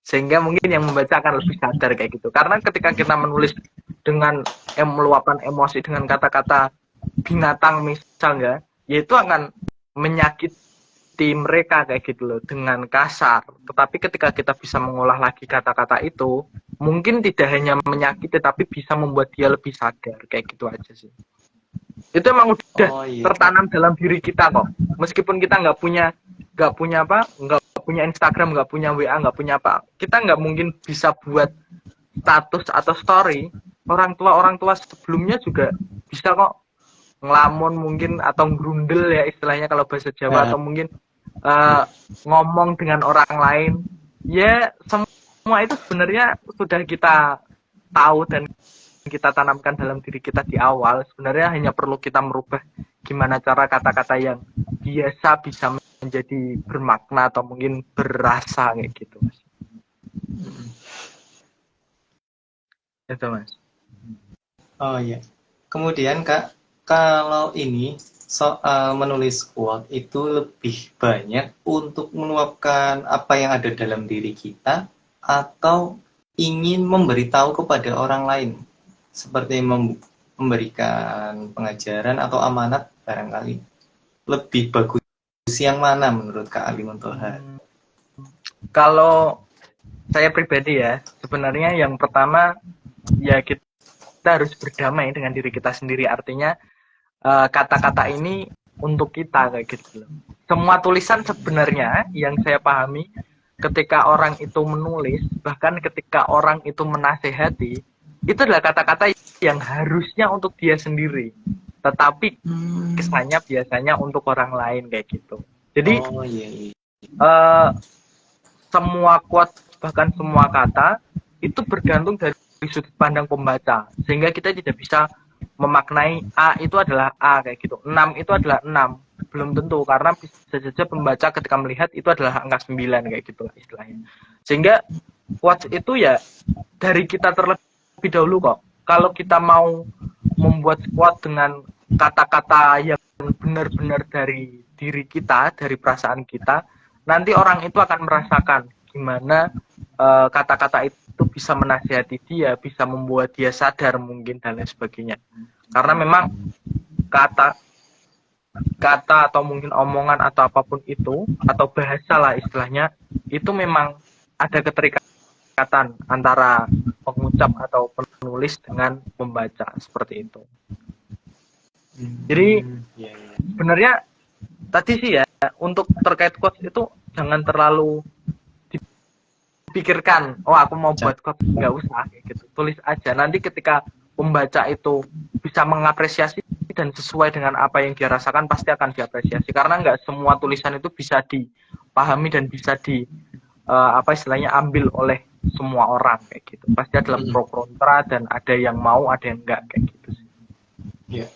Sehingga mungkin yang membaca akan lebih sadar kayak gitu. Karena ketika kita menulis dengan meluapkan emosi dengan kata-kata binatang misalnya, ya itu akan menyakiti mereka kayak gitu loh dengan kasar. Tetapi ketika kita bisa mengolah lagi kata-kata itu, mungkin tidak hanya menyakiti tapi bisa membuat dia lebih sadar kayak gitu aja sih. Itu emang udah tertanam dalam diri kita kok. Meskipun kita nggak punya Instagram, nggak punya WA, nggak punya apa, kita nggak mungkin bisa buat status atau story. Orang tua sebelumnya juga bisa kok ngelamun mungkin atau grundel ya istilahnya kalau bahasa Jawa, atau mungkin ngomong dengan orang lain. Ya semua itu sebenarnya sudah kita tahu dan kita tanamkan dalam diri kita di awal. Sebenarnya hanya perlu kita merubah gimana cara kata-kata yang biasa bisa menjadi bermakna atau mungkin berasa kayak gitu, Mas. Itu, Mas. Oh iya. Kemudian Kak, kalau ini soal menulis quote itu lebih banyak untuk meluapkan apa yang ada dalam diri kita atau ingin memberitahu kepada orang lain, seperti memberikan pengajaran atau amanat barangkali. Lebih bagus yang mana menurut Kak Ali Muntohar? Kalau saya pribadi ya, sebenarnya yang pertama ya kita harus berdamai dengan diri kita sendiri. Artinya kata-kata ini untuk kita kayak gitu loh. Semua tulisan sebenarnya yang saya pahami ketika orang itu menulis, bahkan ketika orang itu menasehati, itu adalah kata-kata yang harusnya untuk dia sendiri, tetapi kesannya biasanya untuk orang lain kayak gitu. Jadi semua quote, bahkan semua kata itu bergantung dari sudut pandang pembaca, sehingga kita tidak bisa memaknai A itu adalah A kayak gitu, 6 itu adalah 6, belum tentu, karena bisa saja pembaca ketika melihat itu adalah angka 9 kayak gitu istilahnya. Sehingga quotes itu ya dari kita terlebih dahulu kok. Kalau kita mau membuat quote dengan kata-kata yang benar-benar dari diri kita, dari perasaan kita, nanti orang itu akan merasakan gimana kata-kata itu bisa menasihati dia, bisa membuat dia sadar mungkin dan lain sebagainya. Karena memang kata atau mungkin omongan atau apapun itu, atau bahasa lah istilahnya, itu memang ada keterikatan antara pengucap atau penulis dengan pembaca, seperti itu. Jadi sebenarnya tadi sih ya, untuk terkait quotes itu jangan terlalu dipikirkan, oh aku mau buat quotes, nggak usah gitu, tulis aja. Nanti ketika pembaca itu bisa mengapresiasi dan sesuai dengan apa yang dia rasakan, pasti akan diapresiasi. Karena nggak semua tulisan itu bisa dipahami dan bisa istilahnya ambil oleh semua orang kayak gitu. Pasti ada pro kontra dan ada yang mau, ada yang enggak kayak gitu sih. Iya.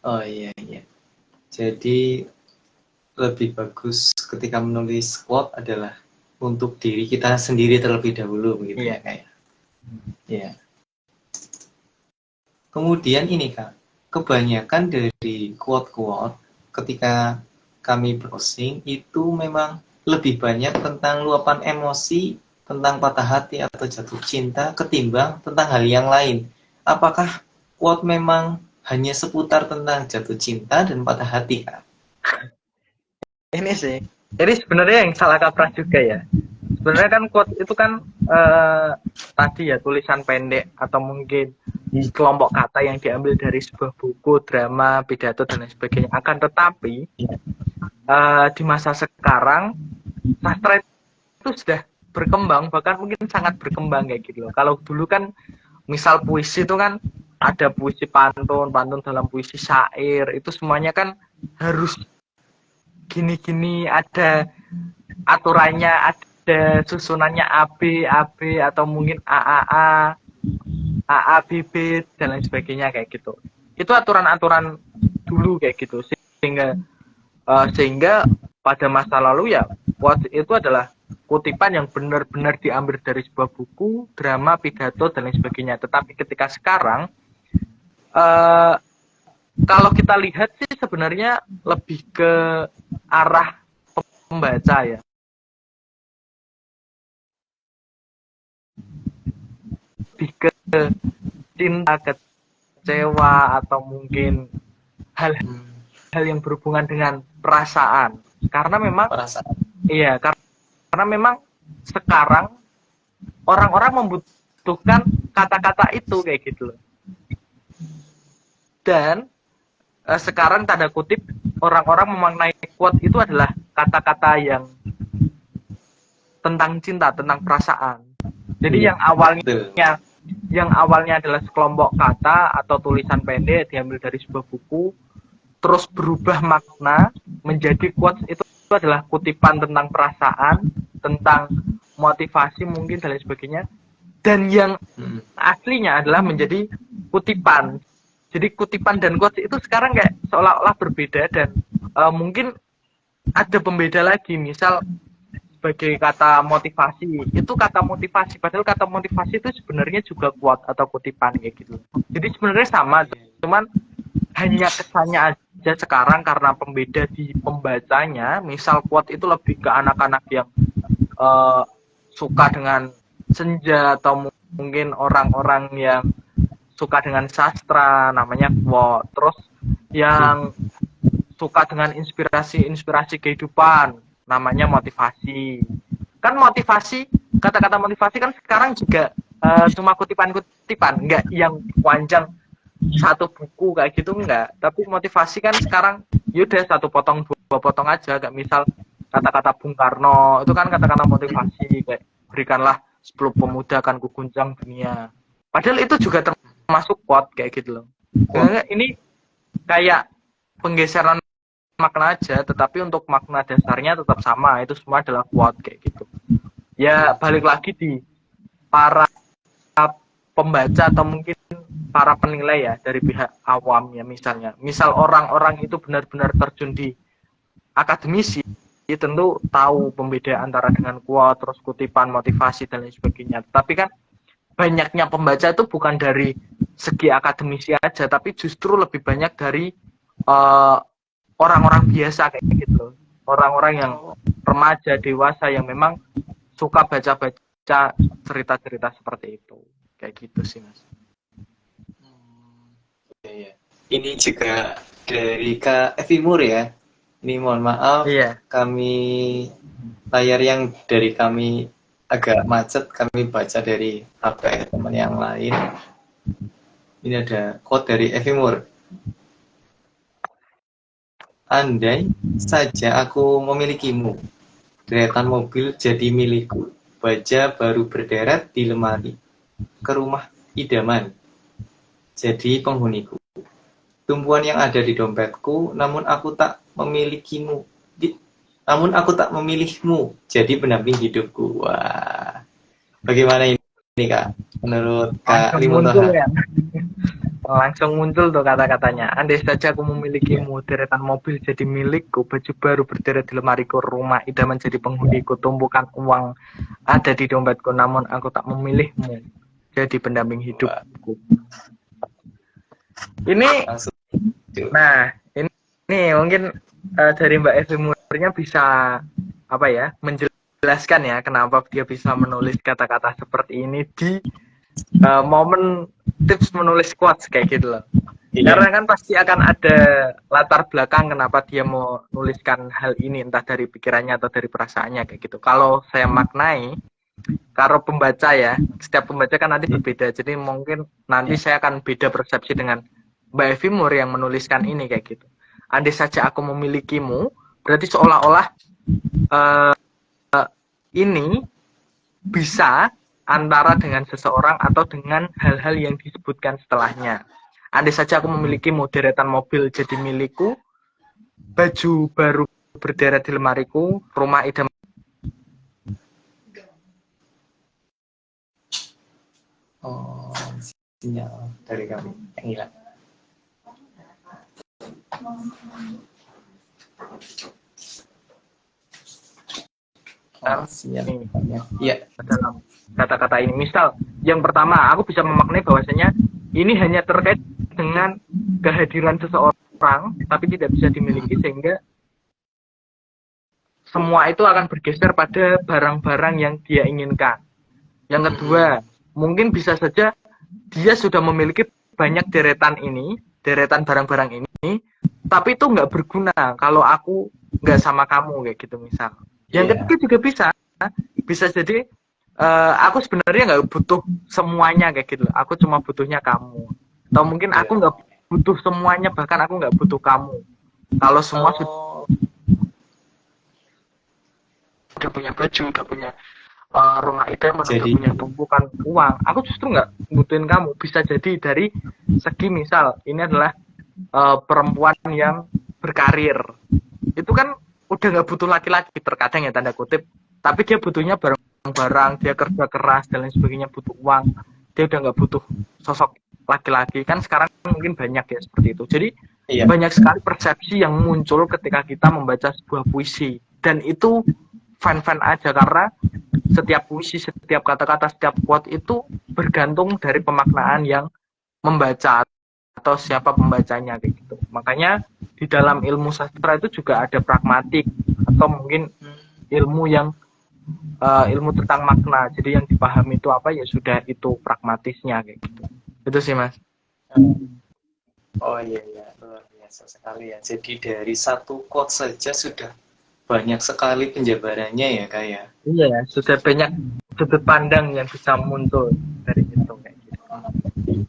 Oh iya. Jadi lebih bagus ketika menulis quote adalah untuk diri kita sendiri terlebih dahulu begitu ya kayak. Iya. Kemudian ini Kak, kebanyakan dari quote-quote ketika kami browsing itu memang lebih banyak tentang luapan emosi, tentang patah hati atau jatuh cinta ketimbang tentang hal yang lain. Apakah quote memang hanya seputar tentang jatuh cinta dan patah hati Kak? Ini sih, jadi sebenarnya yang salah kaprah juga ya. Sebenarnya kan quote itu kan tadi ya tulisan pendek atau mungkin kelompok kata yang diambil dari sebuah buku, drama, pidato dan lain sebagainya. Akan tetapi di masa sekarang sastra itu sudah berkembang, bahkan mungkin sangat berkembang kayak gitu loh. Kalau dulu kan misal puisi itu kan ada puisi pantun dalam puisi syair, itu semuanya kan harus gini-gini, ada aturannya, ada susunannya AB atau mungkin AA, BB dan lain sebagainya kayak gitu. Itu aturan-aturan dulu kayak gitu, sehingga pada masa lalu ya quotes itu adalah kutipan yang benar-benar diambil dari sebuah buku, drama, pidato dan lain sebagainya. Tetapi ketika sekarang kalau kita lihat sih sebenarnya lebih ke arah pembaca ya. Lebih ke cinta, kecewa atau mungkin hal yang berhubungan dengan perasaan. Karena memang iya, karena memang sekarang orang-orang membutuhkan kata-kata itu kayak gitu loh. Dan sekarang tanda kutip orang-orang memaknai quote itu adalah kata-kata yang tentang cinta, tentang perasaan. Jadi yang awalnya adalah sekelompok kata atau tulisan pendek diambil dari sebuah buku, terus berubah makna menjadi quotes, itu adalah kutipan tentang perasaan, tentang motivasi mungkin dan lain sebagainya. Dan yang aslinya adalah menjadi kutipan. Jadi kutipan dan quotes itu sekarang kayak seolah-olah berbeda dan mungkin ada pembeda lagi. Misal sebagai kata motivasi, itu kata motivasi, padahal kata motivasi itu sebenarnya juga quote atau kutipan kayak gitu. Jadi sebenarnya sama, cuman hanya kesannya aja sekarang karena pembeda di pembacanya. Misal quote itu lebih ke anak-anak yang suka dengan senja atau mungkin orang-orang yang suka dengan sastra, namanya quote. Terus yang suka dengan inspirasi kehidupan, namanya motivasi. Kan motivasi, kata-kata motivasi kan sekarang juga cuma kutipan-kutipan, enggak yang panjang satu buku kayak gitu, enggak. Tapi motivasi kan sekarang yaudah satu potong, dua potong aja. Kayak misal kata-kata Bung Karno, itu kan kata-kata motivasi, kayak berikanlah 10 pemuda akan kuguncang dunia. Padahal itu juga termasuk quote kayak gitu loh. Ini kayak penggeseran makna aja, tetapi untuk makna dasarnya tetap sama, itu semua adalah quote kayak gitu. Ya balik lagi di para pembaca atau mungkin para penilai ya, dari pihak awam ya. Misal orang-orang itu benar-benar terjun di akademisi, ya tentu tahu pembeda antara dengan quote, terus kutipan, motivasi dan lain sebagainya. Tapi kan banyaknya pembaca itu bukan dari segi akademisi aja, tapi justru lebih banyak dari orang-orang biasa kayak gitu loh. Orang-orang yang remaja, dewasa yang memang suka baca-baca cerita-cerita seperti itu. Kayak gitu sih, Mas. Iya. Ini juga dari Kak Evimur ya. Ini mohon maaf, Iya. kami layar yang dari kami agak macet, kami baca dari HP teman yang lain. Ini ada quote dari Evimur. Andai saja aku memilikimu, deretan mobil jadi milikku, baja baru berderet di lemari, ke rumah idaman, jadi penghuniku. Tumpuan yang ada di dompetku, namun aku tak memilikimu, namun aku tak memilihmu, jadi pendamping hidupku. Wah, bagaimana ini Kak? Menurut Kak Limontoha? Ya. Langsung muncul tuh kata-katanya. Andai saja aku memilikimu, deretan mobil jadi milikku, baju baru berderet di lemariku, rumah idaman jadi penghuniku, tumpukan uang ada di dompetku, namun aku tak memilihmu, jadi pendamping hidupku. Ini, nah ini mungkin dari Mbak Evi Murnya bisa apa ya menjelaskan ya kenapa dia bisa menulis kata-kata seperti ini di momen tips menulis quotes kayak gitu loh. Iya. Karena kan pasti akan ada latar belakang kenapa dia mau nuliskan hal ini, entah dari pikirannya atau dari perasaannya kayak gitu. Kalau saya maknai, kalau pembaca ya, setiap pembaca kan nanti berbeda. Jadi mungkin nanti saya akan beda persepsi dengan Mbak Evi Mur yang menuliskan ini kayak gitu. Andai saja aku memilikimu, berarti seolah-olah ini bisa antara dengan seseorang atau dengan hal-hal yang disebutkan setelahnya. Andai saja aku memilikimu, deretan mobil jadi milikku, baju baru berderet di lemariku, rumah idaman. Oh, sinyal dari kami yang hilang. Iya. Dalam kata-kata ini, misal yang pertama, aku bisa memaknai bahwasanya ini hanya terkait dengan kehadiran seseorang, tapi tidak bisa dimiliki sehingga semua itu akan bergeser pada barang-barang yang dia inginkan. Yang kedua, mungkin bisa saja dia sudah memiliki banyak deretan ini, deretan barang-barang ini, tapi itu nggak berguna kalau aku nggak sama kamu kayak gitu misal. Yang ketiga juga bisa jadi aku sebenarnya nggak butuh semuanya kayak gitu. Aku cuma butuhnya kamu. Atau mungkin aku nggak butuh semuanya, bahkan aku nggak butuh kamu. Kalau semua sudah punya baju, udah punya rumah itu, udah punya tumpukan uang, aku justru nggak butuhin kamu. Bisa jadi dari segi misal ini adalah perempuan yang berkarir, itu kan udah nggak butuh laki-laki terkadang ya tanda kutip, tapi dia butuhnya barang-barang, dia kerja keras dan lain sebagainya, butuh uang, dia udah nggak butuh sosok laki-laki. Kan sekarang mungkin banyak ya seperti itu. Jadi banyak sekali persepsi yang muncul ketika kita membaca sebuah puisi, dan itu fan-fan aja, karena setiap puisi, setiap kata-kata, setiap quote itu bergantung dari pemaknaan yang membaca atau siapa pembacanya kayak gitu. Makanya di dalam ilmu sastra itu juga ada pragmatik atau mungkin ilmu yang ilmu tentang makna. Jadi yang dipahami itu apa, ya sudah itu pragmatisnya kayak gitu. Itu sih Mas. Oh iya, luar biasa sekali ya. Jadi dari satu quote saja sudah banyak sekali penjabarannya ya Kak ya. Iya, sudah banyak sudut pandang yang bisa muncul dari itu kayak gitu.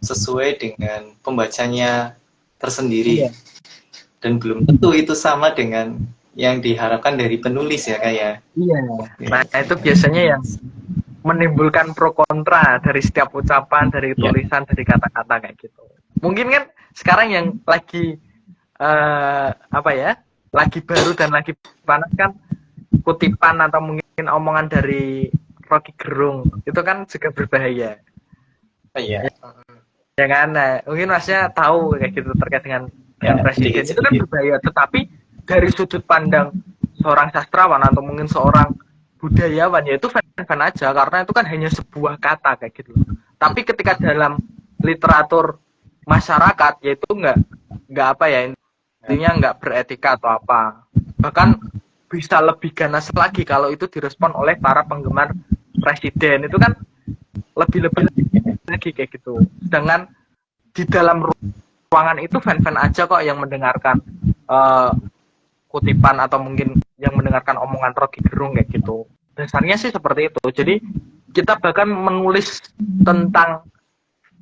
Sesuai dengan pembacanya tersendiri. Iya. Dan belum tentu itu sama dengan yang diharapkan dari penulis ya Kak ya. Iya. Nah, itu biasanya yang menimbulkan pro kontra dari setiap ucapan, dari tulisan, dari kata-kata kayak gitu. Mungkin kan sekarang yang lagi lagi baru dan lagi panas kan kutipan atau mungkin omongan dari Rocky Gerung, itu kan juga berbahaya. Iya. Ya kan, nah, mungkin Masnya tahu kayak gitu terkait dengan presiden itu kan berbahaya. Tetapi dari sudut pandang seorang sastrawan atau mungkin seorang budayawan, ya itu fan aja, karena itu kan hanya sebuah kata kayak gitu. Tapi ketika dalam literatur masyarakat, yaitu nggak apa ya, intinya nggak beretika atau apa. Bahkan bisa lebih ganas lagi kalau itu direspon oleh para penggemar presiden. Itu kan lebih-lebih lagi kayak gitu. Sedangkan di dalam ruangan itu fan-fan aja kok yang mendengarkan kutipan atau mungkin yang mendengarkan omongan Rocky Gerung kayak gitu. Dasarnya sih seperti itu. Jadi kita bahkan menulis tentang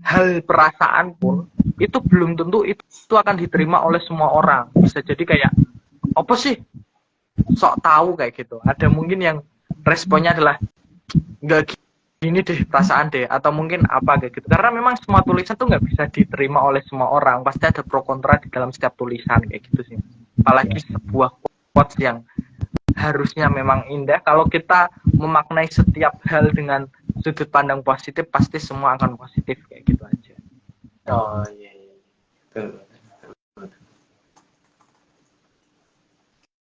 hal perasaan pun itu belum tentu itu akan diterima oleh semua orang. Bisa jadi kayak apa sih sok tahu kayak gitu. Ada mungkin yang responnya adalah nggak gini deh perasaan deh, atau mungkin apa kayak gitu. Karena memang semua tulisan tuh nggak bisa diterima oleh semua orang. Pasti ada pro kontra di dalam setiap tulisan kayak gitu sih. Apalagi sebuah quotes yang harusnya memang indah. Kalau kita memaknai setiap hal dengan sudut pandang positif, pasti semua akan positif kayak gitu aja. Oh iya, iya. Betul.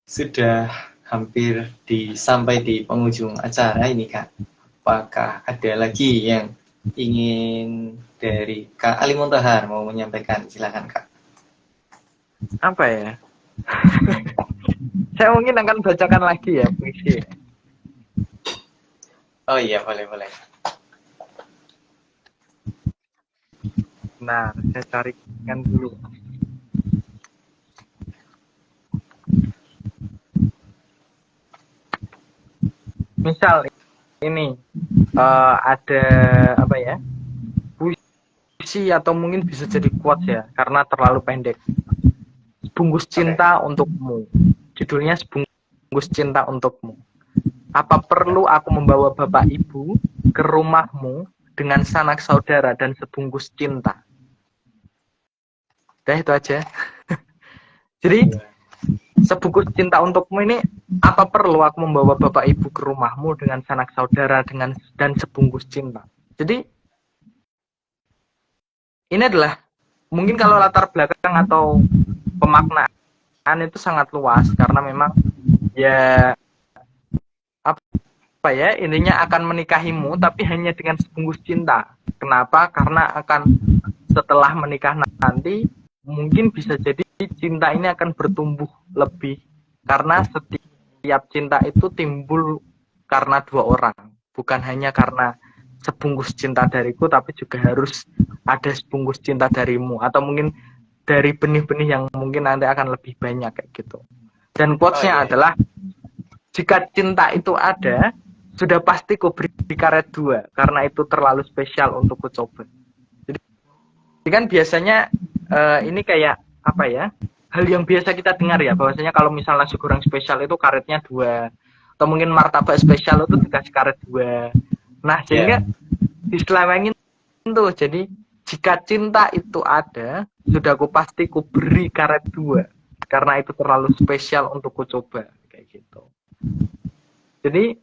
Sudah hampir sampai di penghujung acara ini Kak. Apakah ada lagi yang ingin dari Kak Ali Montahar mau menyampaikan? Silakan Kak. Apa ya? Saya mungkin akan bacakan lagi ya puisi. Oh iya, boleh. Nah, saya carikan dulu. Misal ini ada apa ya? Puisi atau mungkin bisa jadi quotes ya, karena terlalu pendek. Sebungkus cinta untukmu. Judulnya Sebungkus cinta untukmu. Apa perlu aku membawa bapak ibu ke rumahmu dengan sanak saudara dan sebungkus cinta? Udah itu aja. Jadi sebungkus cinta untukmu ini, apa perlu aku membawa bapak ibu ke rumahmu dengan sanak saudara dan sebungkus cinta? Jadi ini adalah mungkin kalau latar belakang atau pemaknaan itu sangat luas, karena memang ya apa ya, intinya akan menikahimu tapi hanya dengan sebungkus cinta. Kenapa? Karena akan setelah menikah nanti mungkin bisa jadi cinta ini akan bertumbuh lebih, karena setiap cinta itu timbul karena dua orang, bukan hanya karena sebungkus cinta dariku, tapi juga harus ada sebungkus cinta darimu, atau mungkin dari benih-benih yang mungkin nanti akan lebih banyak kayak gitu. Dan quotes-nya adalah, jika cinta itu ada, sudah pasti ku beri karet dua, karena itu terlalu spesial untuk ku coba. Jadi kan biasanya ini kayak apa ya, hal yang biasa kita dengar ya, bahwasanya kalau misalnya nasi goreng spesial itu karetnya dua, atau mungkin martabak spesial itu dikasih karet dua. Nah sehingga diselewengin tuh, jadi jika cinta itu ada, sudah ku pasti ku beri karet dua, karena itu terlalu spesial untuk ku coba kayak gitu. Jadi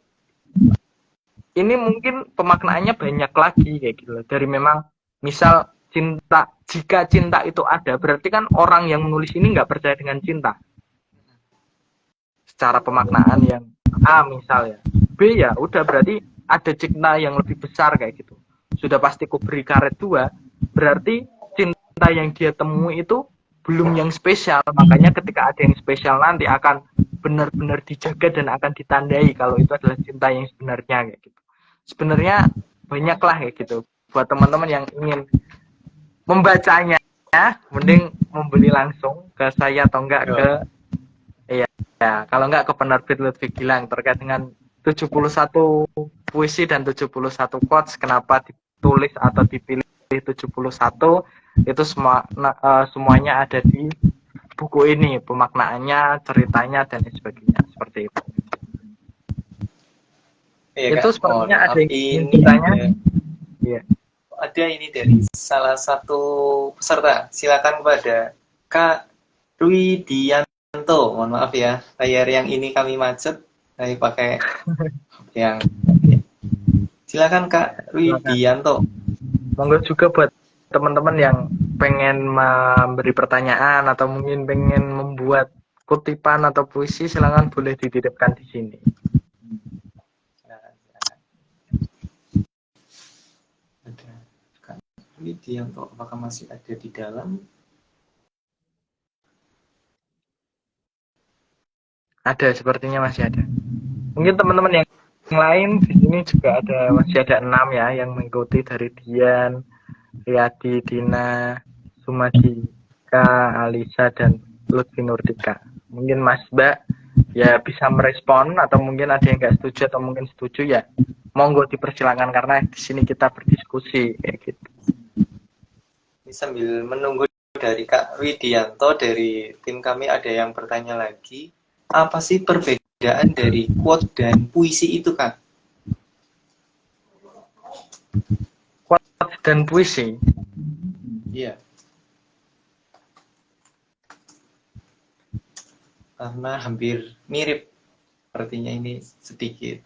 ini mungkin pemaknaannya banyak lagi kayak gitu. Dari memang misal cinta, jika cinta itu ada, berarti kan orang yang menulis ini nggak percaya dengan cinta. Secara pemaknaan yang A misal ya, B ya udah berarti ada cinta yang lebih besar kayak gitu. Sudah pasti ku beri karet dua, berarti cinta yang dia temui itu belum yang spesial. Makanya ketika ada yang spesial nanti akan benar-benar dijaga dan akan ditandai kalau itu adalah cinta yang sebenarnya kayak gitu. Sebenarnya banyaklah kayak gitu. Buat teman-teman yang ingin membacanya, mending membeli langsung ke saya atau enggak ke ya, kalau enggak ke penerbit Lutfi Gilang terkait dengan 71 puisi dan 71 quotes, kenapa ditulis atau dipilih 71, itu semuanya ada di buku ini, pemaknaannya, ceritanya, dan sebagainya, seperti itu. Iya, itu Kak. sepertinya ada yang ingin ini ditanya. Iya. Ada ini dari salah satu peserta. Silakan kepada Kak Rui Dianto. Mohon maaf ya, layar yang ini kami macet. Saya pakai yang silakan Kak Rui Dianto. Monggo juga buat teman-teman yang pengen memberi pertanyaan atau mungkin pengen membuat kutipan atau puisi, silakan boleh dititipkan di sini. Ada Kak Rui Dianto, apakah masih ada di dalam? Ada, sepertinya masih ada. Mungkin teman-teman yang lain di sini juga ada, masih ada 6 ya yang mengikuti dari Dian, Riyadi, Dina, Sumadi, Kak, Alisa, dan Lutfi Nurdika. Mungkin Mas Mbak ya bisa merespon, atau mungkin ada yang nggak setuju atau mungkin setuju, ya monggo dipersilakan, karena di sini kita berdiskusi kayak gitu. Ini sambil menunggu dari Kak Widianto dari tim kami ada yang bertanya lagi, apa sih perbedaan dari quote dan puisi itu, Kak? Quote dan puisi? Iya. Karena hampir mirip, artinya ini sedikit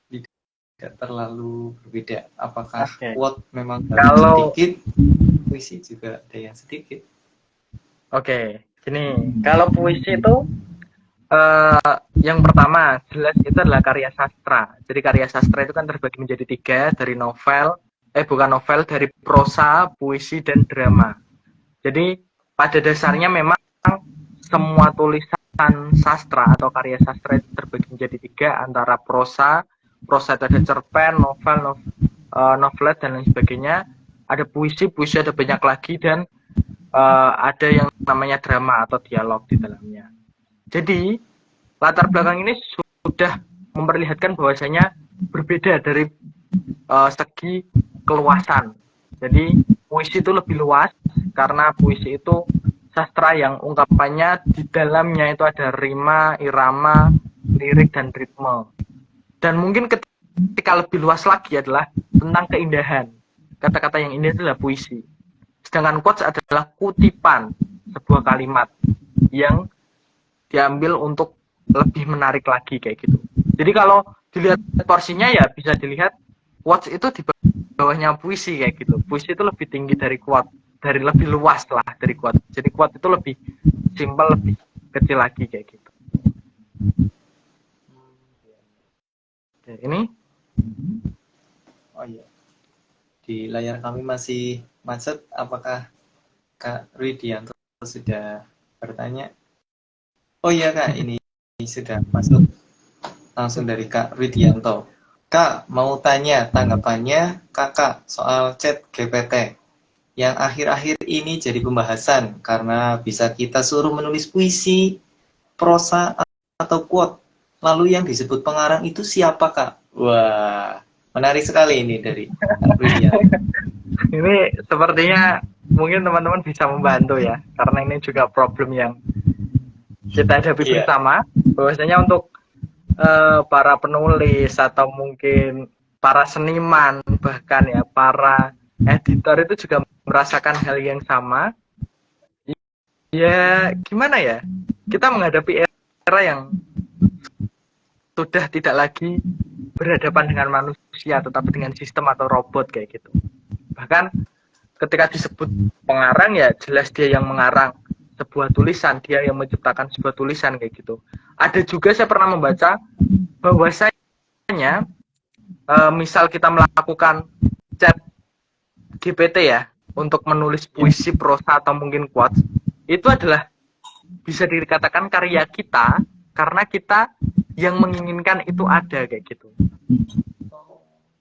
tidak terlalu berbeda. Apakah quote memang sedikit, puisi juga ada yang sedikit. Oke, gini, kalau puisi itu yang pertama jelas itu adalah karya sastra. Jadi karya sastra itu kan terbagi menjadi 3, dari dari prosa, puisi, dan drama. Jadi pada dasarnya memang semua tulisan sastra atau karya sastra itu terbagi menjadi 3, antara prosa itu ada cerpen, novelet, dan lain sebagainya. Ada puisi ada banyak lagi, dan ada yang namanya drama atau dialog di dalamnya. Jadi latar belakang ini sudah memperlihatkan bahwasanya berbeda dari segi keluasan. Jadi puisi itu lebih luas karena puisi itu sastra yang ungkapannya di dalamnya itu ada rima, irama, lirik, dan ritme. Dan mungkin ketika lebih luas lagi adalah tentang keindahan. Kata-kata yang indah adalah puisi. Sedangkan quotes adalah kutipan sebuah kalimat yang diambil untuk lebih menarik lagi kayak gitu. Jadi kalau dilihat porsinya ya bisa dilihat quotes itu di bawahnya puisi kayak gitu. Puisi itu lebih tinggi dari quote, dari lebih luas lah dari quote. Jadi quote itu lebih simpel, lebih kecil lagi kayak gitu. Oke, ini oh iya, di layar kami masih macet. Apakah Kak Widianto sudah bertanya? Oh iya Kak, ini sudah masuk langsung dari Kak Widianto. Kak, mau tanya tanggapannya Kakak soal chat GPT yang akhir-akhir ini jadi pembahasan karena bisa kita suruh menulis puisi, prosa, atau quote. Lalu yang disebut pengarang itu siapa, Kak? Wah, menarik sekali ini dari Kak Widianto. Ini sepertinya mungkin teman-teman bisa membantu ya, karena ini juga problem yang kita hadapi bersama, bahwasanya untuk para penulis atau mungkin para seniman, bahkan ya para editor itu juga merasakan hal yang sama. Ya gimana ya, kita menghadapi era yang sudah tidak lagi berhadapan dengan manusia, tetapi dengan sistem atau robot kayak gitu. Bahkan ketika disebut pengarang ya jelas dia yang mengarang sebuah tulisan, dia yang menciptakan sebuah tulisan kayak gitu. Ada juga saya pernah membaca bahwasanya misal kita melakukan chat GPT ya untuk menulis puisi, prosa, atau mungkin quotes, itu adalah bisa dikatakan karya kita karena kita yang menginginkan itu ada kayak gitu.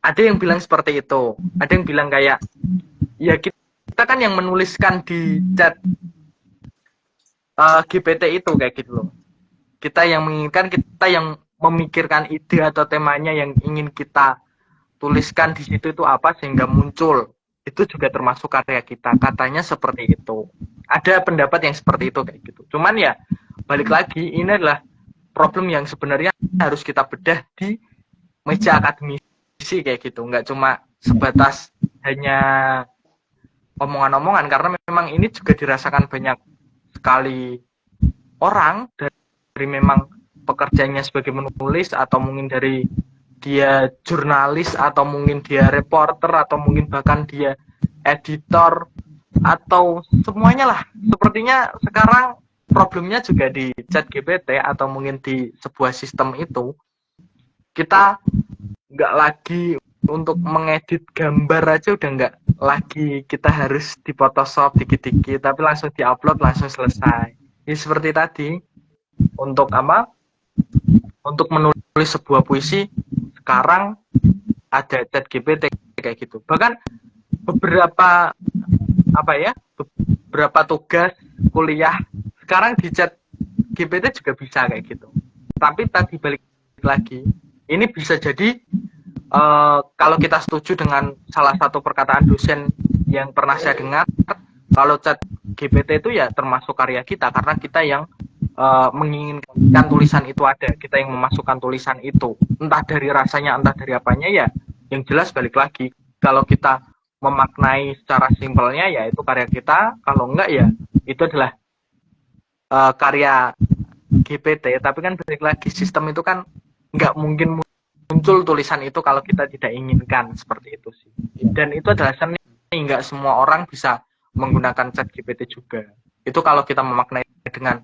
Ada yang bilang seperti itu, ada yang bilang kayak ya kita kan yang menuliskan di chat GPT itu kayak gitu loh. Kita yang menginginkan, kita yang memikirkan ide atau temanya yang ingin kita tuliskan di situ itu apa sehingga muncul. Itu juga termasuk karya kita. Katanya seperti itu. Ada pendapat yang seperti itu kayak gitu. Cuman ya balik lagi, ini adalah problem yang sebenarnya harus kita bedah di meja akademisi kayak gitu. Nggak cuma sebatas hanya omongan-omongan, karena memang ini juga dirasakan banyak sekali orang dari memang pekerjaannya sebagai menulis, atau mungkin dari dia jurnalis, atau mungkin dia reporter, atau mungkin bahkan dia editor, atau semuanya lah. Sepertinya sekarang problemnya juga di chat GPT atau mungkin di sebuah sistem itu, kita nggak lagi untuk mengedit gambar aja udah nggak lagi kita harus di Photoshop dikit-dikit, tapi langsung diupload langsung selesai. Ya seperti tadi, untuk apa? Untuk menulis sebuah puisi sekarang ada ChatGPT kayak gitu. Bahkan beberapa tugas kuliah sekarang di ChatGPT juga bisa kayak gitu. Tapi tadi balik lagi, ini bisa jadi kalau kita setuju dengan salah satu perkataan dosen yang pernah saya dengar, kalau ChatGPT itu ya termasuk karya kita karena kita yang menginginkan tulisan itu ada, kita yang memasukkan tulisan itu, entah dari rasanya, entah dari apanya ya, yang jelas balik lagi, kalau kita memaknai secara simpelnya ya itu karya kita, kalau enggak ya itu adalah karya GPT, tapi kan balik lagi sistem itu kan nggak mungkin muncul tulisan itu kalau kita tidak inginkan, seperti itu sih. Dan itu adalah seni, nggak semua orang bisa menggunakan ChatGPT juga. Itu kalau kita memaknai dengan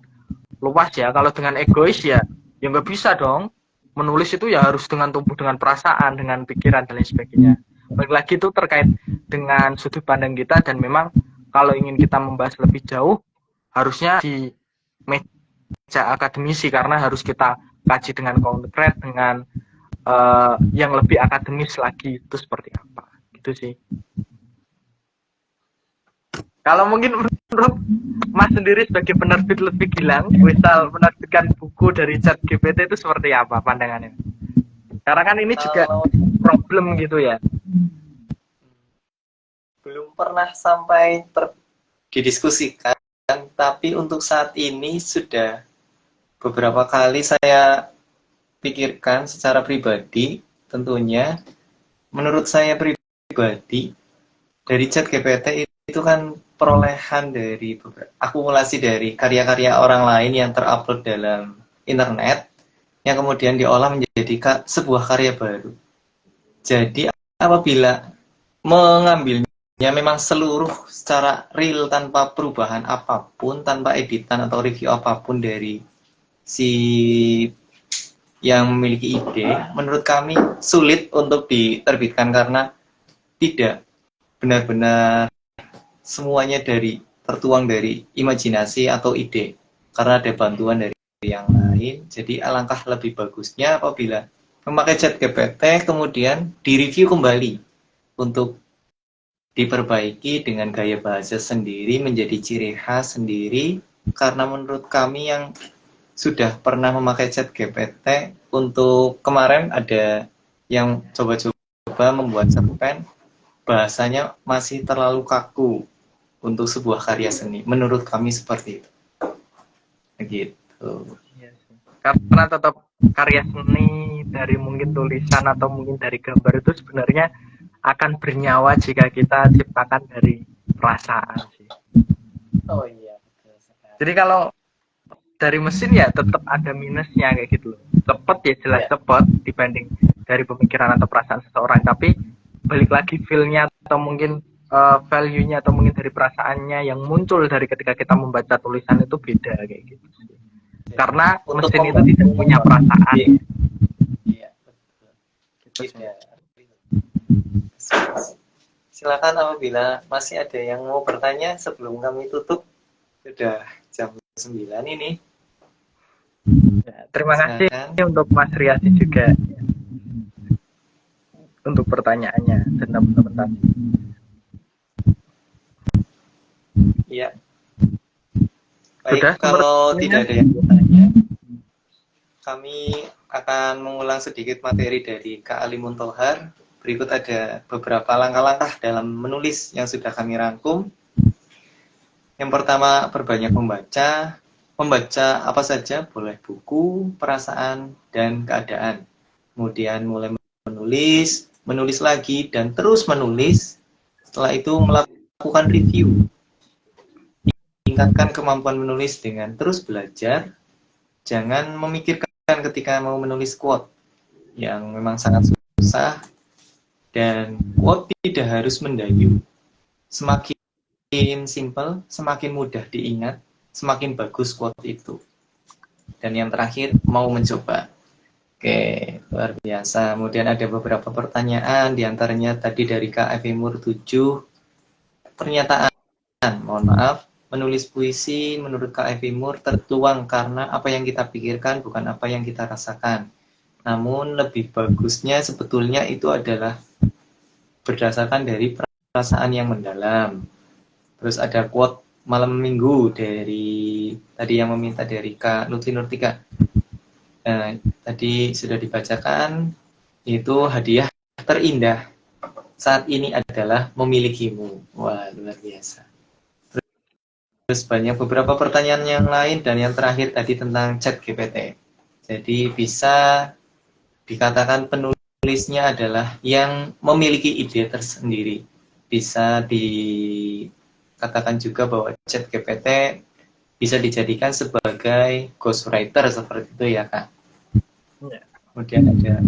luas ya. Kalau dengan egois ya nggak bisa dong. Menulis itu ya harus dengan tumbuh dengan perasaan, dengan pikiran dan lain sebagainya. Balik lagi itu terkait dengan sudut pandang kita, dan memang kalau ingin kita membahas lebih jauh harusnya di meja akademisi, karena harus kita kaji dengan konkret, dengan yang lebih akademis lagi, itu seperti apa gitu sih. Kalau mungkin menurut Mas sendiri sebagai penerbit lebih Gilang, misal menerbitkan buku dari ChatGPT itu seperti apa pandangannya? Karena kan ini juga problem gitu ya. Belum pernah sampai didiskusikan, tapi untuk saat ini sudah beberapa kali saya pikirkan secara pribadi. Tentunya menurut saya pribadi, dari ChatGPT itu kan perolehan dari akumulasi dari karya-karya orang lain yang terupload dalam internet, yang kemudian diolah menjadi sebuah karya baru. Jadi apabila mengambilnya memang seluruh secara real, tanpa perubahan apapun, tanpa editan atau review apapun dari si yang memiliki ide, menurut kami sulit untuk diterbitkan karena tidak benar-benar semuanya tertuang dari imajinasi atau ide, karena ada bantuan dari yang lain. Jadi alangkah lebih bagusnya apabila memakai ChatGPT kemudian direview kembali untuk diperbaiki dengan gaya bahasa sendiri, menjadi ciri khas sendiri. Karena menurut kami yang sudah pernah memakai ChatGPT, untuk kemarin ada yang coba-coba membuat cerpen, bahasanya masih terlalu kaku untuk sebuah karya seni. Menurut kami seperti itu. Begitu. Karena tetap karya seni dari mungkin tulisan atau mungkin dari gambar itu sebenarnya akan bernyawa jika kita ciptakan dari perasaan sih. Oh iya. Jadi kalau dari mesin ya tetap ada minusnya kayak gitu. Cepet ya jelas cepet dibanding dari pemikiran atau perasaan seseorang. Tapi balik lagi feel-nya atau mungkin value-nya atau mungkin dari perasaannya yang muncul dari ketika kita membaca tulisan itu beda kayak gitu. Karena mesin itu tidak punya perasaan. Iya, betul. Gitu. Silakan apabila masih ada yang mau bertanya sebelum kami tutup. Sudah jam 9 ini. Ya, terima kasih untuk Mas Riyasi juga untuk pertanyaannya dan teman-teman. Iya. Baik, sudah, kalau tidak ada yang bertanya, kami akan mengulang sedikit materi dari Kak Alimun Tohar. Berikut ada beberapa langkah-langkah dalam menulis yang sudah kami rangkum. Yang pertama, perbanyak membaca. Membaca apa saja, boleh buku, perasaan, dan keadaan. Kemudian mulai menulis lagi, dan terus menulis. Setelah itu melakukan review. Tingkatkan kemampuan menulis dengan terus belajar. Jangan memikirkan ketika mau menulis quote yang memang sangat susah. Dan quote tidak harus mendayu. Semakin simple, semakin mudah diingat, semakin bagus quote itu. Dan yang terakhir, mau mencoba. Oke, luar biasa. Kemudian ada beberapa pertanyaan, diantaranya tadi dari Kak Efimur 7. Pernyataan, mohon maaf, Menulis puisi menurut Kak Evi Mur tertuang karena apa yang kita pikirkan bukan apa yang kita rasakan. Namun lebih bagusnya sebetulnya itu adalah berdasarkan dari perasaan yang mendalam. Terus ada quote malam minggu dari tadi yang meminta dari Kak Lutfi Nurtika. Tadi sudah dibacakan, itu hadiah terindah saat ini adalah memilikimu. Wah, luar biasa. Terus banyak beberapa pertanyaan yang lain, dan yang terakhir tadi tentang chat GPT. Jadi bisa dikatakan penulisnya adalah yang memiliki ide tersendiri. Bisa dikatakan juga bahwa chat GPT bisa dijadikan sebagai ghostwriter seperti itu ya Kak. Kemudian ada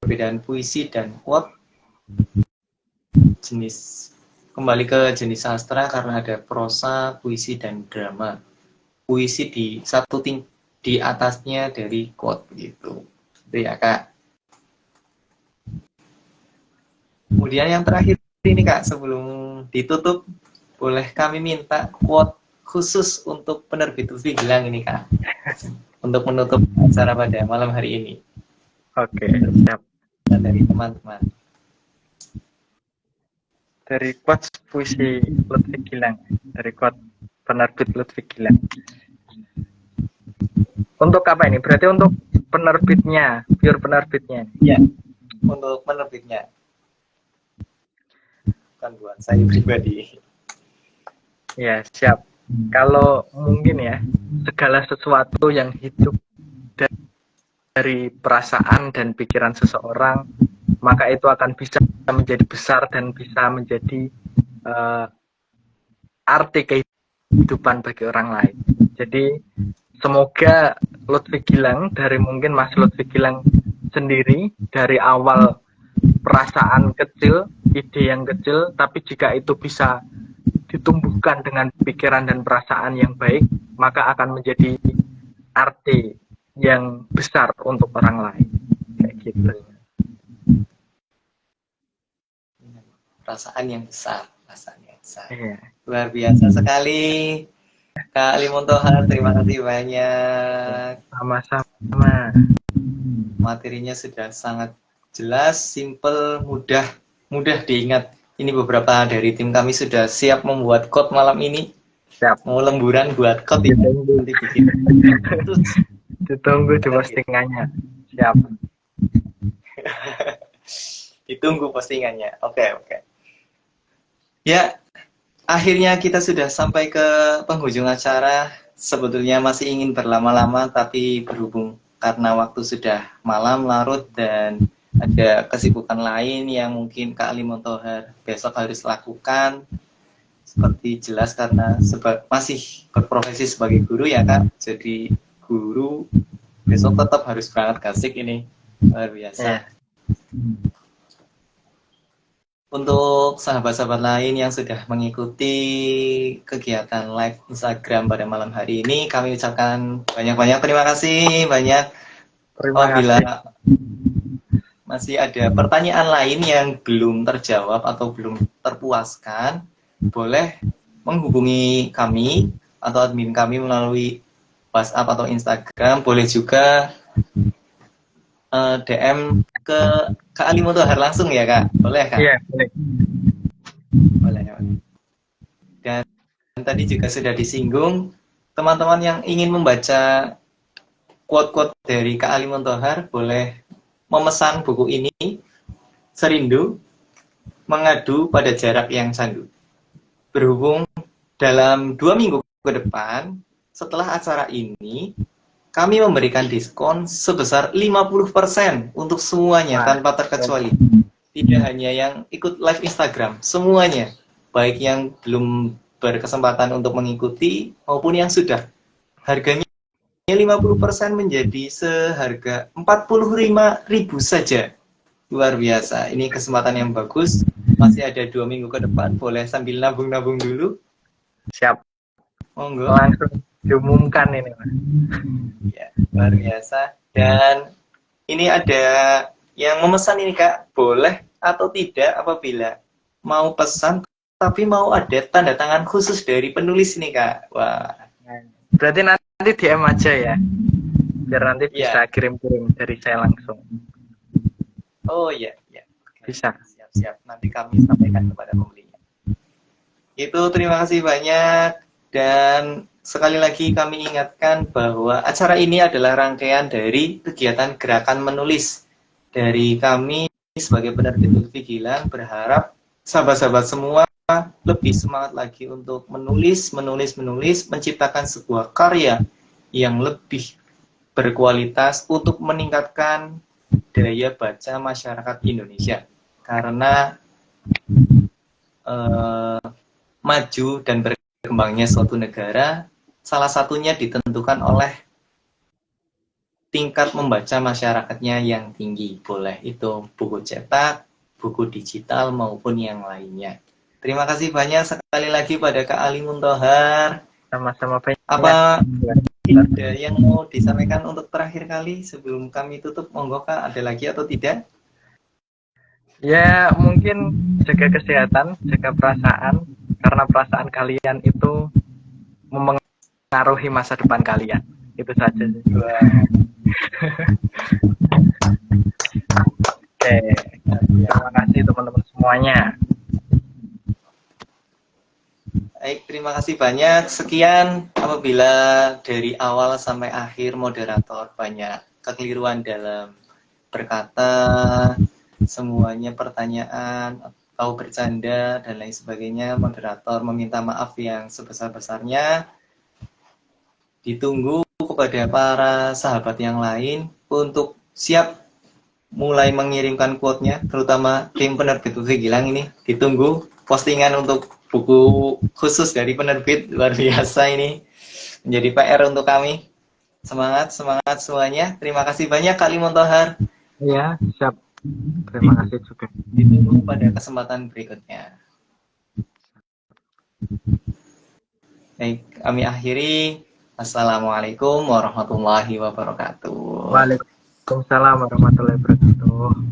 perbedaan puisi dan quote. Kembali ke jenis sastra karena ada prosa, puisi, dan drama. Puisi di satu di atasnya dari quote gitu. Itu ya Kak. Kemudian yang terakhir ini Kak, sebelum ditutup, boleh kami minta quote khusus untuk penerbit Lutfi Gilang ini Kak. Untuk menutup acara pada malam hari ini. Oke, siap. Dan dari teman-teman. Dari quotes puisi Lutfi Gilang, dari quote penerbit Lutfi Gilang. Untuk apa ini? Berarti untuk penerbitnya, pure penerbitnya. Ya, untuk penerbitnya. Bukan buat saya pribadi. Ya, siap. Kalau mungkin ya, segala sesuatu yang hidup dari perasaan dan pikiran seseorang, maka itu akan bisa menjadi besar dan bisa menjadi arti kehidupan bagi orang lain. Jadi semoga Lutfi Gilang, dari mungkin Mas Lutfi Gilang sendiri, dari awal perasaan kecil, ide yang kecil, tapi jika itu bisa ditumbuhkan dengan pikiran dan perasaan yang baik, maka akan menjadi arti yang besar untuk orang lain. Kayak gitu. Perasaan yang besar. Iya. Luar biasa sekali Kak Limontoha, terima kasih banyak. Sama-sama. Materinya sudah sangat jelas, simple, mudah diingat. Ini beberapa dari tim kami sudah siap membuat quote malam ini. Siap. Mau lemburan buat quote ini. Nanti bikin. Ditunggu di postingannya. Siap. Ditunggu postingannya. Oke. Ya, akhirnya kita sudah sampai ke penghujung acara. Sebetulnya masih ingin berlama-lama, tapi berhubung karena waktu sudah malam larut dan ada kesibukan lain yang mungkin Kak Ali Montohar besok harus lakukan. Seperti jelas karena masih berprofesi sebagai guru ya Kak. Jadi guru besok tetap harus berangkat kasik ini. Luar biasa. Untuk sahabat-sahabat lain yang sudah mengikuti kegiatan live Instagram pada malam hari ini, kami ucapkan banyak-banyak terima kasih. Apabila masih ada pertanyaan lain yang belum terjawab atau belum terpuaskan, boleh menghubungi kami atau admin kami melalui WhatsApp atau Instagram. Boleh juga DM ke Kak Ali Montohar langsung ya Kak? Boleh Kak? Iya, boleh. Boleh. Dan tadi juga sudah disinggung, teman-teman yang ingin membaca quote-quote dari Kak Ali Montohar boleh memesan buku ini, Serindu Mengadu pada Jarak yang Candu. Berhubung dalam 2 minggu ke depan, setelah acara ini, kami memberikan diskon sebesar 50% untuk semuanya tanpa terkecuali. Tidak hanya yang ikut live Instagram, semuanya. Baik yang belum berkesempatan untuk mengikuti maupun yang sudah. Harganya 50% menjadi seharga 45.000 saja. Luar biasa. Ini kesempatan yang bagus. Masih ada 2 minggu ke depan. Boleh sambil nabung-nabung dulu. Siap. Monggo. Langsung diumumkan ini, Mas. Ya, luar biasa. Dan ini ada yang memesan ini Kak, boleh atau tidak apabila mau pesan tapi mau ada tanda tangan khusus dari penulis nih Kak. Wah. Berarti nanti DM aja ya, biar nanti bisa Iya. kirim-kirim dari saya langsung. Oh iya, iya. Bisa. Siap-siap. Nanti kami sampaikan kepada pembelinya. Itu terima kasih banyak dan sekali lagi kami ingatkan bahwa acara ini adalah rangkaian dari kegiatan gerakan menulis dari kami sebagai penerbit Lutfi Gilang. Berharap sahabat-sahabat semua lebih semangat lagi untuk menulis, menciptakan sebuah karya yang lebih berkualitas untuk meningkatkan daya baca masyarakat Indonesia. Karena maju dan berkembangnya suatu negara salah satunya ditentukan oleh tingkat membaca masyarakatnya yang tinggi. Boleh itu buku cetak, buku digital maupun yang lainnya. Terima kasih banyak sekali lagi pada Kak Ali Muntohar. Sama-sama banyak. Apa ada yang mau disampaikan untuk terakhir kali sebelum kami tutup? Monggo Kak, ada lagi atau tidak? Ya mungkin jaga kesehatan, jaga perasaan, karena perasaan kalian itu mempengaruhi masa depan kalian. Itu saja sih. Oke, terima kasih teman-teman semuanya. Baik, terima kasih banyak. Sekian apabila dari awal sampai akhir moderator banyak kekeliruan dalam berkata, semuanya pertanyaan atau bercanda dan lain sebagainya, moderator meminta maaf yang sebesar-besarnya. Ditunggu kepada para sahabat yang lain untuk siap mulai mengirimkan quote-nya, terutama tim penerbit Lutfi Gilang ini. Ditunggu postingan untuk buku khusus dari penerbit, luar biasa ini. Menjadi PR untuk kami. Semangat semuanya. Terima kasih banyak Kak Limontohar. Iya, siap. Terima kasih juga. Ditunggu pada kesempatan berikutnya. Baik, kami akhiri. Assalamualaikum warahmatullahi wabarakatuh. Waalaikumsalam warahmatullahi wabarakatuh.